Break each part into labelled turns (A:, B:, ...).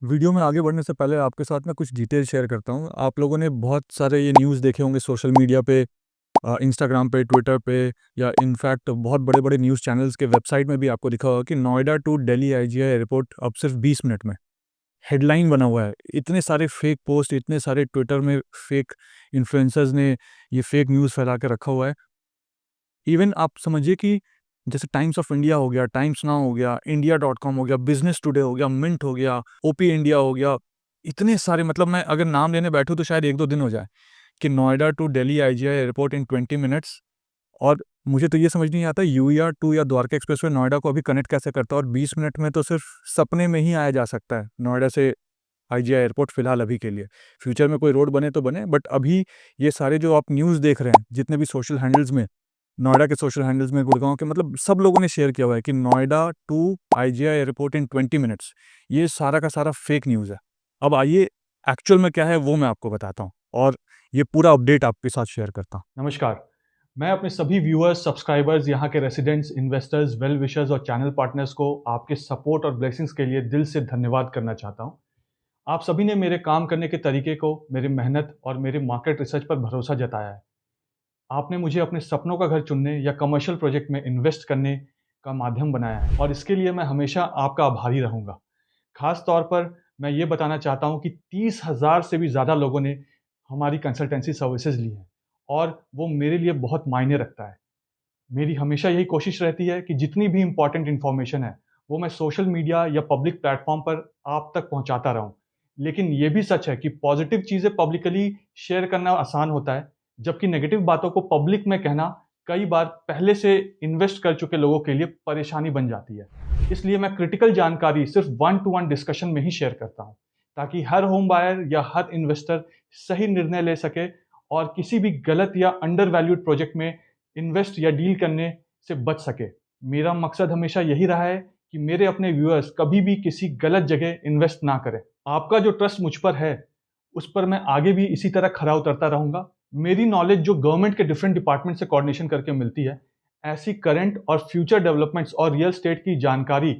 A: Video में आगे बढ़ने से पहले आपके साथ मैं कुछ डिटेल शेयर करता हूँ। आप लोगों ने बहुत सारे ये न्यूज़ देखे होंगे सोशल मीडिया पे, इंस्टाग्राम पे, ट्विटर पे, या इनफैक्ट बहुत बड़े-बड़े न्यूज़ चैनल्स के वेबसाइट में भी आपको दिखा होगा कि Noida to Delhi IGI airport अब सिर्फ 20 मिनट में। हेडलाइन बना हुआ है। इतने सारे फेक पोस्ट, इतने सारे ट्विटर में फेक इन्फ्लुएंसर्स ने ये फेक न्यूज़ फैला के रखा हुआ है। इवन आप समझिए कि जैसे टाइम्स ऑफ इंडिया हो गया, टाइम्स नाउ हो गया, इंडिया डॉट कॉम हो गया, बिज़नेस टुडे हो गया, मिंट हो गया, ओपी इंडिया हो गया, इतने सारे, मतलब मैं अगर नाम लेने बैठूँ तो शायद 1-2 दिन हो जाए कि Noida to Delhi IGI airport in 20 minutes. और मुझे तो ये समझ नहीं आता यूईआर 2 या द्वारका एक्सप्रेसवे नोएडा को अभी कनेक्ट कैसे करता है, और 20 मिनट में तो सिर्फ सपने में ही आया जा सकता है नोएडा से आईजीआई एयरपोर्ट फ़िलहाल अभी के लिए। फ्यूचर में कोई रोड बने तो बने, बट अभी ये सारे जो आप न्यूज़ देख रहे हैं, जितने भी सोशल हैंडल्स में, नोएडा के सोशल हैंडल्स में, गुड़गाँव के, मतलब सब लोगों ने शेयर किया हुआ है कि Noida to IGI airport in 20 minutes. ये सारा का सारा फेक न्यूज़ है। अब आइए एक्चुअल में क्या है वो मैं आपको बताता हूँ, और ये पूरा अपडेट आपके साथ शेयर करता हूँ।
B: नमस्कार। मैं अपने सभी व्यूअर्स, सब्सक्राइबर्स, यहाँ के रेसिडेंट्स, इन्वेस्टर्स, वेल विशर्स और चैनल पार्टनर्स को आपके सपोर्ट और ब्लेसिंग्स के लिए दिल से धन्यवाद करना चाहता हूँ। आप सभी ने मेरे काम करने के तरीके को, मेरी मेहनत और मेरे मार्केट रिसर्च पर भरोसा जताया है। आपने मुझे अपने सपनों का घर चुनने या कमर्शियल प्रोजेक्ट में इन्वेस्ट करने का माध्यम बनाया है, और इसके लिए मैं हमेशा आपका आभारी रहूँगा। खास तौर पर मैं ये बताना चाहता हूँ कि 30,000 से भी ज़्यादा लोगों ने हमारी कंसल्टेंसी सर्विसेज ली हैं, और वो मेरे लिए बहुत मायने रखता है। मेरी हमेशा यही कोशिश रहती है कि जितनी भी इम्पोर्टेंट इन्फॉर्मेशन है, वो मैं सोशल मीडिया या पब्लिक प्लेटफॉर्म पर आप तक पहुंचाता रहूं। लेकिन ये भी सच है कि पॉजिटिव चीज़ें पब्लिकली शेयर करना आसान होता है, जबकि नेगेटिव बातों को पब्लिक में कहना कई बार पहले से इन्वेस्ट कर चुके लोगों के लिए परेशानी बन जाती है। इसलिए मैं क्रिटिकल जानकारी सिर्फ 1-to-1 डिस्कशन में ही शेयर करता हूँ, ताकि हर होम बायर या हर इन्वेस्टर सही निर्णय ले सके और किसी भी गलत या अंडर वैल्यूड प्रोजेक्ट में इन्वेस्ट या डील करने से बच सके। मेरा मकसद हमेशा यही रहा है कि मेरे अपने व्यूअर्स कभी भी किसी गलत जगह इन्वेस्ट ना करें। आपका जो ट्रस्ट मुझ पर है, उस पर मैं आगे भी इसी तरह खरा उतरता रहूंगा। मेरी नॉलेज जो गवर्नमेंट के डिफरेंट डिपार्टमेंट से कोऑर्डिनेशन करके मिलती है, ऐसी करंट और फ्यूचर डेवलपमेंट्स और रियल एस्टेट की जानकारी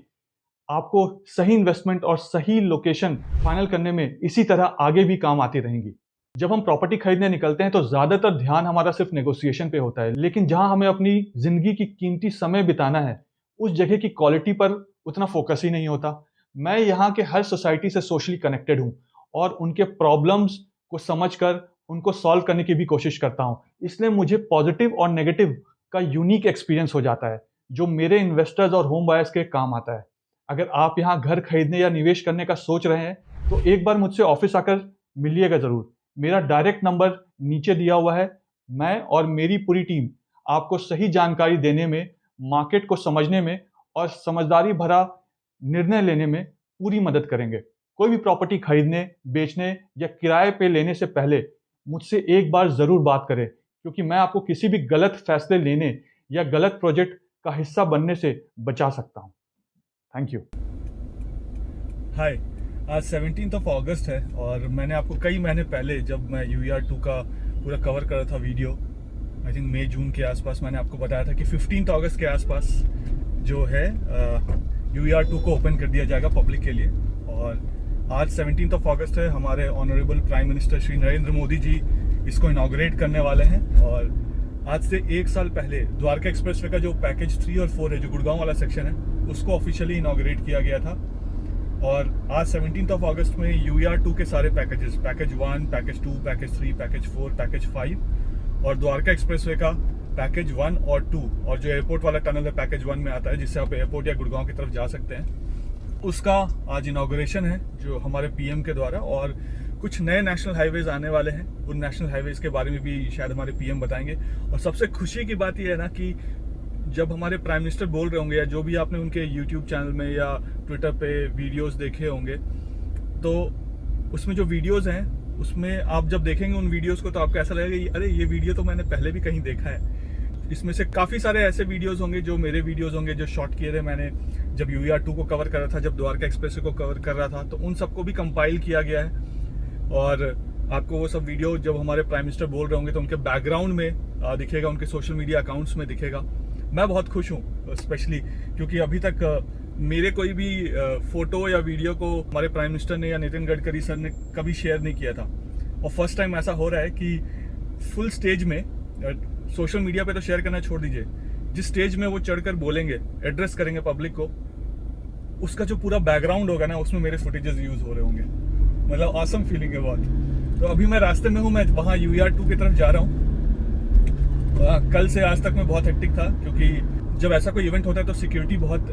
B: आपको सही इन्वेस्टमेंट और सही लोकेशन फाइनल करने में इसी तरह आगे भी काम आती रहेंगी। जब हम प्रॉपर्टी खरीदने निकलते हैं तो ज्यादातर ध्यान हमारा सिर्फ नेगोशिएशन पे होता है, लेकिन जहां हमें अपनी जिंदगी की कीमती समय बिताना है, उस जगह की क्वालिटी पर उतना फोकस ही नहीं होता। मैं यहाँ के हर सोसाइटी से सोशली कनेक्टेड हूँ, और उनके प्रॉब्लम्स को समझकर उनको सॉल्व करने की भी कोशिश करता हूँ। इसलिए मुझे पॉजिटिव और नेगेटिव का यूनिक एक्सपीरियंस हो जाता है, जो मेरे इन्वेस्टर्स और होम बायर्स के काम आता है। अगर आप यहाँ घर खरीदने या निवेश करने का सोच रहे हैं, तो एक बार मुझसे ऑफिस आकर मिलिएगा जरूर। मेरा डायरेक्ट नंबर नीचे दिया हुआ है। मैं और मेरी पूरी टीम आपको सही जानकारी देने में, मार्केट को समझने में और समझदारी भरा निर्णय लेने में पूरी मदद करेंगे। कोई भी प्रॉपर्टी खरीदने, बेचने या किराए पे लेने से पहले मुझसे एक बार जरूर बात करें, क्योंकि मैं आपको किसी भी गलत फैसले लेने या गलत प्रोजेक्ट का हिस्सा बनने से बचा सकता हूं। Thank you.
A: हाय, आज 17th ऑफ अगस्त है, और मैंने आपको कई महीने पहले, जब मैं यूईआर 2 का पूरा कवर कर रहा था वीडियो, आई थिंक मई जून के आसपास, मैंने आपको बताया था कि 15 अगस्त के आसपास जो है यूईआर 2 को ओपन कर दिया जाएगा पब्लिक के लिए। और आज 17th ऑफ अगस्त है। हमारे honourable prime minister Shri Narendra Modi ji इसको इनाग्रेट करने वाले हैं। और आज से 1 साल पहले द्वारका एक्सप्रेसवे का जो पैकेज 3 और 4 है, जो गुड़गांव वाला सेक्शन है, उसको ऑफिशियली इनाग्रेट किया गया था। और आज 17th ऑफ अगस्त में यूईआर 2 के सारे packages, package 1, package 2, package 3, package 4, package 5 और द्वारका एक्सप्रेसवे का पैकेज 1 और 2, और जो एयरपोर्ट वाला टनल है पैकेज 1 में आता है, जिससे आप एयरपोर्ट या गुड़गांव की तरफ जा सकते हैं, उसका आज इनाग्रेशन है जो हमारे पीएम के द्वारा। और कुछ नए नेशनल हाईवेज आने वाले हैं, उन नेशनल हाईवेज के बारे में भी शायद हमारे पीएम बताएंगे। और सबसे खुशी की बात यह है ना कि जब हमारे प्राइम मिनिस्टर बोल रहे होंगे, या जो भी आपने उनके यूट्यूब चैनल में या ट्विटर पे वीडियोस देखे होंगे, तो उसमें जो वीडियोस हैं, उसमें आप जब देखेंगे उन वीडियोस को, तो आपको ऐसा लगेगा कि अरे ये वीडियो तो मैंने पहले भी कहीं देखा है। इसमें से काफ़ी सारे ऐसे वीडियोस होंगे जो मेरे वीडियोस होंगे, जो शॉट किए थे मैंने जब यूईआर 2 को कवर कर रहा था, जब द्वारका एक्सप्रेसवे को कवर कर रहा था, तो उन सबको भी कंपाइल किया गया है। और आपको वो सब वीडियो जब हमारे प्राइम मिनिस्टर बोल रहे होंगे तो उनके बैकग्राउंड में दिखेगा, उनके सोशल मीडिया अकाउंट्स में दिखेगा। मैं बहुत खुश हूँ, स्पेशली क्योंकि अभी तक मेरे कोई भी फोटो या वीडियो को हमारे प्राइम मिनिस्टर ने या नितिन गडकरी सर ने कभी शेयर नहीं किया था। और फर्स्ट टाइम ऐसा हो रहा है कि फुल स्टेज में, सोशल मीडिया पे तो शेयर करना छोड़ दीजिए, जिस स्टेज में वो चढ़कर बोलेंगे, एड्रेस करेंगे पब्लिक को, उसका जो पूरा बैकग्राउंड होगा ना, उसमें मेरे फुटेजेस यूज हो रहे होंगे। मतलब ऑसम फीलिंग है बहुत। तो अभी मैं रास्ते में हूँ, मैं वहाँ UER 2 की तरफ जा रहा हूँ। कल से आज तक मैं बहुत हेक्टिक था, क्योंकि जब ऐसा कोई इवेंट होता है तो सिक्योरिटी बहुत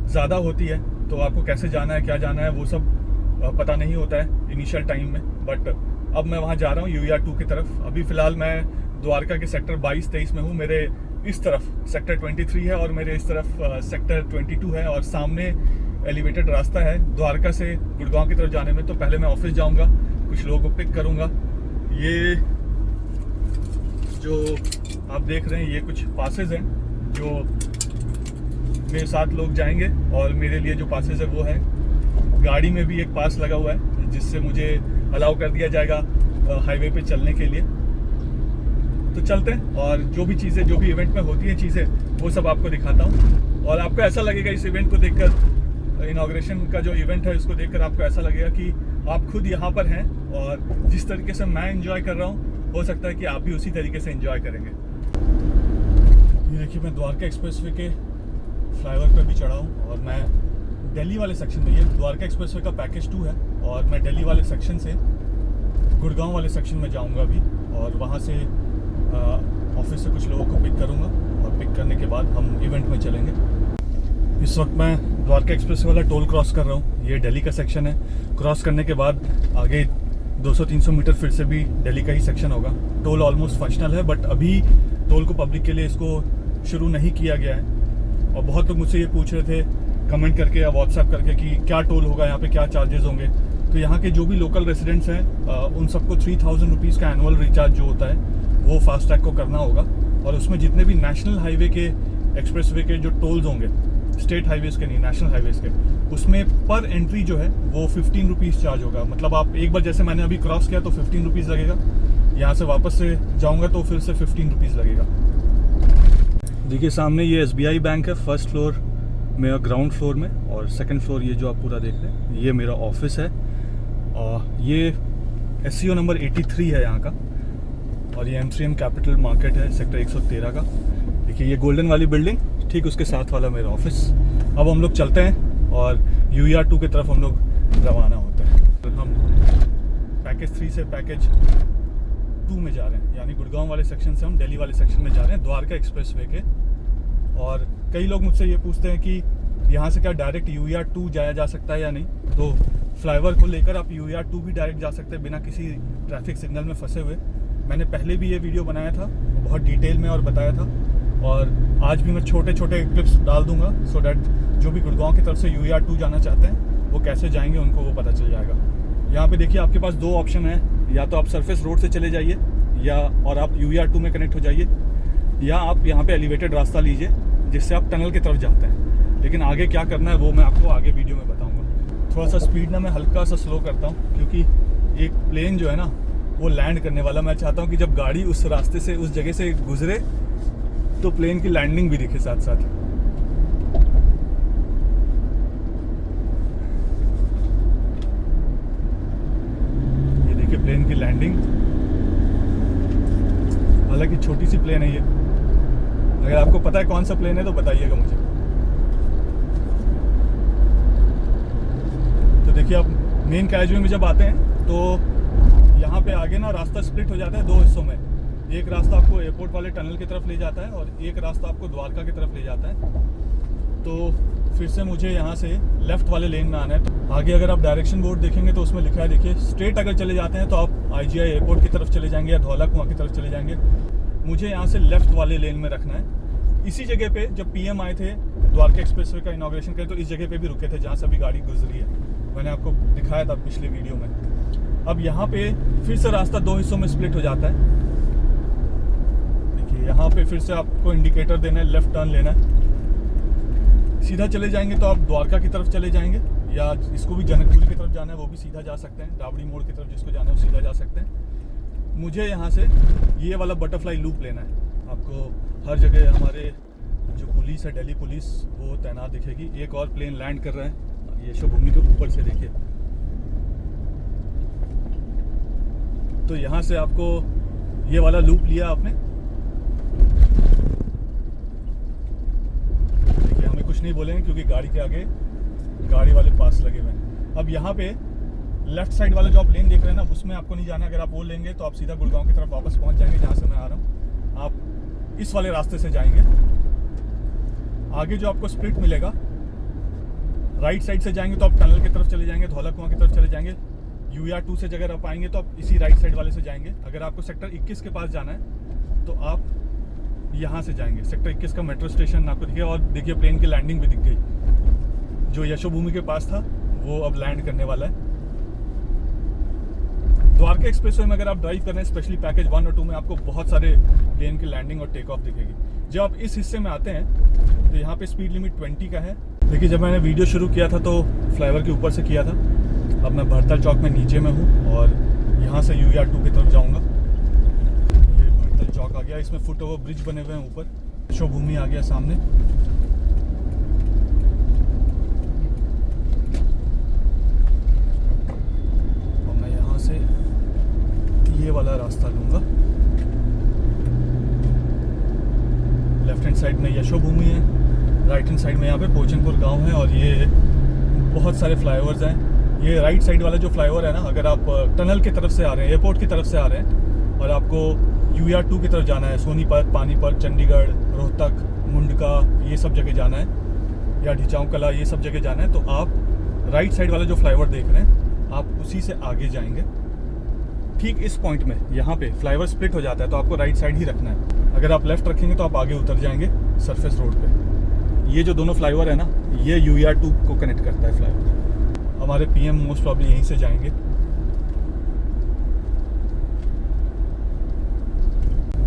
A: ज़्यादा होती है, तो आपको कैसे जाना है, क्या जाना है, वो सब पता नहीं होता है इनिशियल टाइम में। बट अब मैं वहाँ जा रहा हूँ UER 2 की तरफ। अभी फ़िलहाल मैं द्वारका के सेक्टर 22-23 में हूँ। मेरे इस तरफ सेक्टर 23 है और मेरे इस तरफ सेक्टर 22 है, और सामने एलिवेटेड रास्ता है द्वारका से गुड़गांव की तरफ जाने में। तो पहले मैं ऑफिस जाऊँगा, कुछ लोगों को पिक करूँगा। ये जो आप देख रहे हैं ये कुछ पासेज हैं जो मेरे साथ लोग जाएंगे, और मेरे लिए जो पासेज है वो है, गाड़ी में भी एक पास लगा हुआ है जिससे मुझे अलाउ कर दिया जाएगा हाईवे पे चलने के लिए। तो चलते हैं, और जो भी चीज़ें, जो भी इवेंट में होती हैं चीज़ें, वो सब आपको दिखाता हूँ। और आपको ऐसा लगेगा इस इवेंट को देखकर, इनॉग्रेशन का जो इवेंट है उसको देखकर आपको ऐसा लगेगा कि आप खुद यहाँ पर हैं, और जिस तरीके से मैं एंजॉय कर रहा हूँ हो सकता है कि आप भी उसी तरीके से एंजॉय करेंगे। ये देखिए, मैं द्वारका एक्सप्रेसवे के फ्लाईओवर पर भी चढ़ा हूँ, और मैं दिल्ली वाले सेक्शन में, ये द्वारका एक्सप्रेसवे का पैकेज 2 है, और मैं दिल्ली वाले सेक्शन से गुड़गांव वाले सेक्शन में जाऊँगा अभी, और वहाँ से ऑफिस से कुछ लोगों को पिक करूँगा, और पिक करने के बाद हम इवेंट में चलेंगे। इस वक्त मैं द्वारका एक्सप्रेस वाला टोल क्रॉस कर रहा हूँ। ये दिल्ली का सेक्शन है। क्रॉस करने के बाद आगे 200-300 मीटर फिर से भी दिल्ली का ही सेक्शन होगा। टोल ऑलमोस्ट फंक्शनल है, बट अभी टोल को पब्लिक के लिए इसको शुरू नहीं किया गया है। और बहुत लोग मुझसे ये पूछ रहे थे कमेंट करके या व्हाट्सएप करके कि क्या टोल होगा यहाँ पे, क्या चार्जेस होंगे। तो यहाँ के जो भी लोकल रेसिडेंट्स हैं उन सबको 3000 रुपीज़ का एनुअल रिचार्ज जो होता है वो फास्टैग को करना होगा। और उसमें जितने भी नेशनल हाईवे के, एक्सप्रेसवे के जो टोल्स होंगे, स्टेट हाईवेज़ के नहीं, नेशनल हाईवेज़ के, उसमें पर एंट्री जो है वो 15 रुपीज़ चार्ज होगा। मतलब आप एक बार, जैसे मैंने अभी क्रॉस किया तो 15 रुपीज़ लगेगा, यहाँ से वापस से जाऊँगा तो फिर से 15 रुपीज़ लगेगा। देखिए सामने ये SBI बैंक है, फर्स्ट फ्लोर में, ग्राउंड फ्लोर में, और सेकंड फ्लोर ये जो आप पूरा देख रहे हैं ये मेरा ऑफिस है। और ये SCO नंबर 83 है यहाँ का, और ये M3M कैपिटल मार्केट है सेक्टर 113 का। देखिए ये गोल्डन वाली बिल्डिंग, ठीक उसके साथ वाला मेरा ऑफिस। अब हम लोग चलते हैं और UER 2 की तरफ हम लोग रवाना होते हैं। हम पैकेज 3 से पैकेज 2 में जा रहे हैं, यानी गुड़गांव वाले सेक्शन से हम दिल्ली वाले सेक्शन में जा रहे हैं, द्वारका एक्सप्रेसवे के। और कई लोग मुझसे ये पूछते हैं कि यहाँ से क्या डायरेक्ट UER 2 जाया जा सकता है या नहीं। तो फ्लाईओवर को लेकर आप UER 2 भी डायरेक्ट जा सकते हैं बिना किसी ट्रैफिक सिग्नल में फंसे हुए। मैंने पहले भी ये वीडियो बनाया था, बहुत डिटेल में, और बताया था, और आज भी मैं छोटे छोटे क्लिप्स डाल दूंगा, सो डैट जो भी गुड़गांव की तरफ से UER 2 जाना चाहते हैं वो कैसे जाएंगे उनको वो पता चल जाएगा। यहाँ पे देखिए आपके पास 2 ऑप्शन है, या तो आप सरफेस रोड से चले जाइए, या और आप UER 2 में कनेक्ट हो जाइए, या आप यहाँ पे एलिवेटेड रास्ता लीजिए जिससे आप टनल की तरफ जाते हैं। लेकिन आगे क्या करना है वो मैं आपको आगे वीडियो में बताऊँगा। थोड़ा सा स्पीड ना मैं हल्का सा स्लो करता हूँ, क्योंकि एक प्लेन जो है ना वो लैंड करने वाला। मैं चाहता हूँ कि जब गाड़ी उस रास्ते से, उस जगह से गुजरे तो प्लेन की लैंडिंग भी दिखे साथ साथ। ये देखिए प्लेन की लैंडिंग, हालांकि छोटी सी प्लेन है ये। अगर आपको पता है कौन सा प्लेन है तो बताइएगा मुझे। तो देखिए आप मेन कैरियरवे में जब आते हैं तो यहाँ पे आगे ना रास्ता स्प्लिट हो जाता है 2 हिस्सों में। एक रास्ता आपको एयरपोर्ट वाले टनल की तरफ ले जाता है, और एक रास्ता आपको द्वारका की तरफ ले जाता है। तो फिर से मुझे यहाँ से लेफ्ट वाले लेन में आना है। आगे अगर आप डायरेक्शन बोर्ड देखेंगे तो उसमें लिखा है, देखिए स्ट्रेट अगर चले जाते हैं तो आप IGI एयरपोर्ट की तरफ चले जाएंगे या धौला कुआं की तरफ चले जाएंगे। मुझे यहाँ से लेफ्ट वाले लेन में रखना है। इसी जगह पे जब PM आए थे द्वारका एक्सप्रेसवे का इनॉग्रेशन करें तो इस जगह पे भी रुके थे जहाँ से अभी गाड़ी गुजरी है, मैंने आपको दिखाया था पिछले वीडियो में। अब यहाँ पे फिर से रास्ता 2 हिस्सों में स्प्लिट हो जाता है। देखिए यहाँ पे फिर से आपको इंडिकेटर देना है, लेफ्ट टर्न लेना है। सीधा चले जाएंगे तो आप द्वारका की तरफ चले जाएंगे, या इसको भी जनकपुरी की तरफ जाना है वो भी सीधा जा सकते हैं। डाबड़ी मोड़ की तरफ जिसको जाना है वो सीधा जा सकते हैं। मुझे यहाँ से ये वाला बटरफ्लाई लूप लेना है। आपको हर जगह हमारे जो पुलिस है, दिल्ली पुलिस, वो तैनात दिखेगी। एक और प्लेन लैंड कर रहा है यशोभूमि के ऊपर से, देखिए। तो यहाँ से आपको ये वाला लूप लिया आपने, देखिए हमें कुछ नहीं बोलेंगे क्योंकि गाड़ी के आगे गाड़ी वाले पास लगे हुए हैं। अब यहाँ पे लेफ्ट साइड वाला जो आप लेन देख रहे हैं ना, उसमें आपको नहीं जाना। अगर आप वो लेंगे तो आप सीधा गुड़गांव की तरफ वापस पहुँच जाएंगे, जहाँ से मैं आ रहा हूँ। आप इस वाले रास्ते से जाएंगे। आगे जो आपको स्प्लिट मिलेगा, राइट साइड से जाएंगे तो आप टनल की तरफ चले जाएंगे, धौला कुआं की तरफ चले जाएंगे। UER 2 से अगर आप आएंगे तो आप इसी राइट साइड वाले से जाएंगे। अगर आपको सेक्टर 21 के पास जाना है तो आप यहाँ से जाएंगे। सेक्टर 21 का मेट्रो स्टेशन आपको दिखेगा, और देखिए प्लेन की लैंडिंग भी दिख गई। जो यशोभूमि के पास था वो अब लैंड करने वाला है। द्वारका एक्सप्रेसवे में अगर आप ड्राइव कर रहे हैं, स्पेशली पैकेज 1 और 2 में, आपको बहुत सारे प्लेन की लैंडिंग और टेक ऑफ दिखेगी। जब आप इस हिस्से में आते हैं तो यहाँ पे स्पीड लिमिट 20 का है। देखिए जब मैंने वीडियो शुरू किया था तो फ्लाईओवर के ऊपर से किया था। अब मैं भरतल चौक में नीचे में हूँ और यहाँ से UER 2 की तरफ जाऊँगा। ये भरतल चौक आ गया, इसमें फुट ओवर ब्रिज बने हुए हैं ऊपर। यशोभूमि आ गया सामने। और मैं यहाँ से ये वाला रास्ता लूँगा। लेफ्ट हैंड साइड में यशोभूमि है, राइट हैंड साइड में यहाँ पे पोचनपुर गांव है, और ये बहुत सारे फ्लाईओवर्स हैं। ये राइट साइड वाला जो फ्लाईओवर है ना, अगर आप टनल की तरफ से आ रहे हैं, एयरपोर्ट की तरफ से आ रहे हैं और आपको UER 2 की तरफ जाना है, सोनीपत, पानीपत, चंडीगढ़, रोहतक, मुंडका, ये सब जगह जाना है, या ढिचाऊ कला, ये सब जगह जाना है, तो आप राइट साइड वाला जो फ्लाईओवर देख रहे हैं, आप उसी से आगे जाएंगे। ठीक इस पॉइंट में यहाँ पे फ्लाईओवर स्प्लिट हो जाता है, तो आपको राइट साइड ही रखना है। अगर आप लेफ्ट रखेंगे तो आप आगे उतर जाएंगे सरफेस रोड पे। ये जो दोनों फ्लाईओवर है ना, ये UER 2 को कनेक्ट करता है फ्लाईओवर। हमारे PM मोस्ट प्रॉब्ली यहीं से जाएंगे।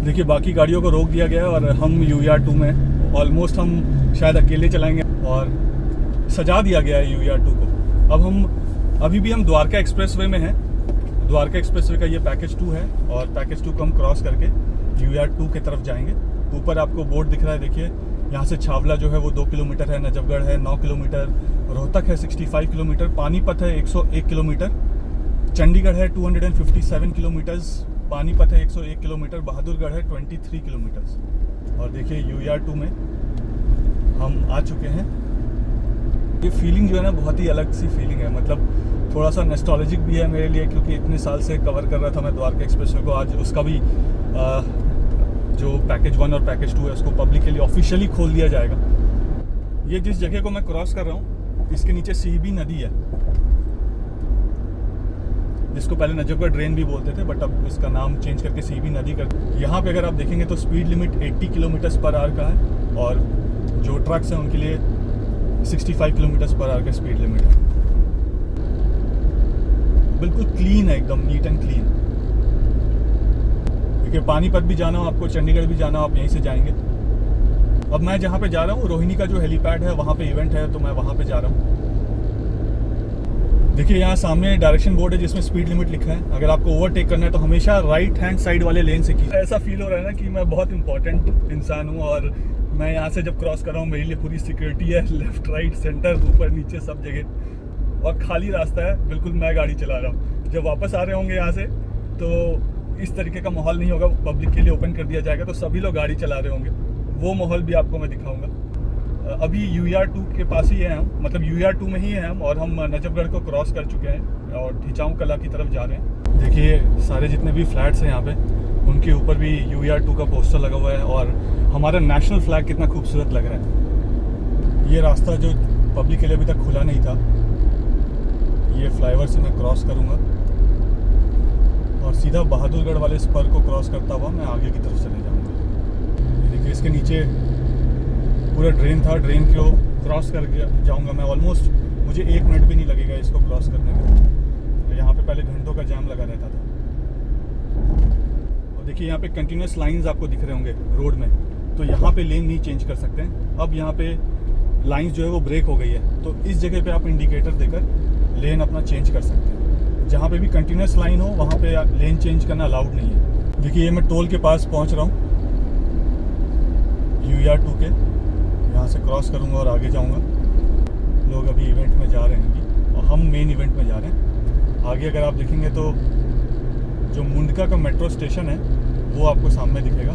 A: देखिए बाकी गाड़ियों को रोक दिया गया है और हम UER 2 में ऑलमोस्ट हम शायद अकेले चलाएंगे, और सजा दिया गया है UER 2 को। अब हम अभी भी हम द्वारका एक्सप्रेसवे में हैं। द्वारका एक्सप्रेसवे का ये पैकेज 2 है, और पैकेज 2 को हम क्रॉस करके UER 2 की तरफ जाएंगे। ऊपर आपको बोर्ड दिख रहा है, देखिए। यहाँ से छावला जो है वो 2 किलोमीटर है, नजफगढ़ है 9 किलोमीटर, रोहतक है 65 किलोमीटर, पानीपत है 101 किलोमीटर, चंडीगढ़ है 257 किलोमीटर्स, पानीपत है 101 किलोमीटर, बहादुरगढ़ है 23 किलोमीटर्स। और देखिए UER 2 में हम आ चुके हैं। ये फीलिंग जो है ना, बहुत ही अलग सी फीलिंग है। मतलब थोड़ा सा नॉस्टैल्जिक भी है मेरे लिए, क्योंकि इतने साल से कवर कर रहा था मैं द्वारका एक्सप्रेसवे को। आज उसका भी जो पैकेज 1 और पैकेज 2 है उसको पब्लिकली ऑफिशियली खोल दिया जाएगा। ये जिस जगह को मैं क्रॉस कर रहा हूँ, इसके नीचे सीबी नदी है, जिसको पहले नजफगढ़ ड्रेन भी बोलते थे, बट अब इसका नाम चेंज करके सीबी नदी कर। यहाँ पे अगर आप देखेंगे तो speed limit 80 kilometre per hour का है, और जो ट्रक्स हैं उनके लिए 65 किलोमीटर पर आवर का स्पीड लिमिट है। बिल्कुल क्लीन है, एकदम नीट एंड क्लीन। देखिए पानीपत भी जाना हो आपको, चंडीगढ़ भी जाना हो, आप यहीं से जाएंगे। अब मैं जहाँ पे जा रहा हूँ, रोहिणी का जो हेलीपैड है वहाँ पे इवेंट है, तो मैं वहाँ पे जा रहा हूँ। देखिए यहाँ सामने डायरेक्शन बोर्ड है जिसमें स्पीड लिमिट लिखा है। अगर आपको ओवरटेक करना है तो हमेशा राइट हैंड साइड वाले लेन से कीजिए। ऐसा फील हो रहा है ना कि मैं बहुत इंपॉर्टेंट इंसान हूँ, और मैं यहाँ से जब क्रॉस कर रहा हूँ मेरे लिए पूरी सिक्योरिटी है, लेफ्ट राइट सेंटर ऊपर नीचे सब जगह, और खाली रास्ता है, बिल्कुल मैं गाड़ी चला रहा हूँ। जब वापस आ रहे होंगे यहाँ से तो इस तरीके का माहौल नहीं होगा, पब्लिक के लिए ओपन कर दिया जाएगा, तो सभी लोग गाड़ी चला रहे होंगे। वो माहौल भी आपको मैं दिखाऊंगा। अभी UER 2 के पास ही हैं हम, मतलब UER 2 में ही हैं हम, और हम नजफगढ़ को क्रॉस कर चुके हैं और ढिचाऊ कला की तरफ जा रहे हैं। देखिए सारे जितने भी फ्लैट्स हैं यहाँ पे, उनके ऊपर भी UER 2 का पोस्टर लगा हुआ है, और हमारा नेशनल फ्लैग कितना खूबसूरत लग रहा है। ये रास्ता जो पब्लिक के लिए अभी तक खुला नहीं था, ये फ्लाईओवर से मैं क्रॉस करूँगा और सीधा बहादुरगढ़ वाले स्पर को क्रॉस करता हुआ मैं आगे की तरफ चले जाऊँगा। देखिए इसके नीचे पूरा ड्रेन था, ड्रेन को क्रॉस करके जाऊंगा मैं। ऑलमोस्ट मुझे 1 मिनट भी नहीं लगेगा इसको क्रॉस करने में। तो यहाँ पे पहले घंटों का जाम लगा रहता था। और देखिए यहाँ पे कंटिन्यूस लाइंस आपको दिख रहे होंगे रोड में, तो यहाँ पे लेन नहीं चेंज कर सकते हैं। अब यहाँ पे लाइंस जो है वो ब्रेक हो गई है, तो इस जगह पे आप इंडिकेटर देकर लेन अपना चेंज कर सकते हैं। जहाँ पे भी कंटिन्यूस लाइन हो वहाँ पे लेन चेंज करना अलाउड नहीं है। देखिए ये मैं टोल के पास पहुँच रहा हूँ UER 2 के, यहाँ से क्रॉस करूँगा और आगे जाऊँगा। लोग अभी इवेंट में जा रहे हैं अभी, और हम मेन इवेंट में जा रहे हैं। आगे अगर आप देखेंगे तो जो मुंडका का मेट्रो स्टेशन है वो आपको सामने दिखेगा,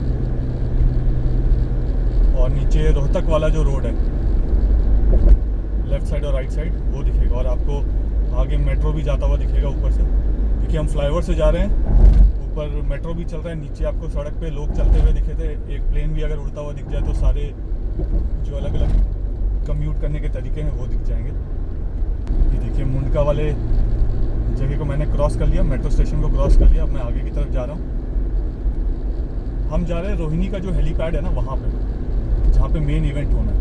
A: और नीचे रोहतक वाला जो रोड है लेफ़्ट साइड और राइट साइड वो दिखेगा, और आपको आगे मेट्रो भी जाता हुआ दिखेगा ऊपर से। देखिए हम फ्लाईओवर से जा रहे हैं, ऊपर मेट्रो भी चल रहा है, नीचे आपको सड़क पे लोग चलते हुए दिखे थे। एक प्लेन भी अगर उड़ता हुआ दिख जाए तो सारे जो अलग अलग कम्यूट करने के तरीके हैं वो दिख जाएंगे। ये देखिए मुंडका वाले जगह को मैंने क्रॉस कर लिया, मेट्रो स्टेशन को क्रॉस कर लिया। अब मैं आगे की तरफ जा रहा हूँ। हम जा रहे हैं रोहिणी का जो हेलीपैड है ना वहाँ पे, जहाँ पे मेन इवेंट होना है।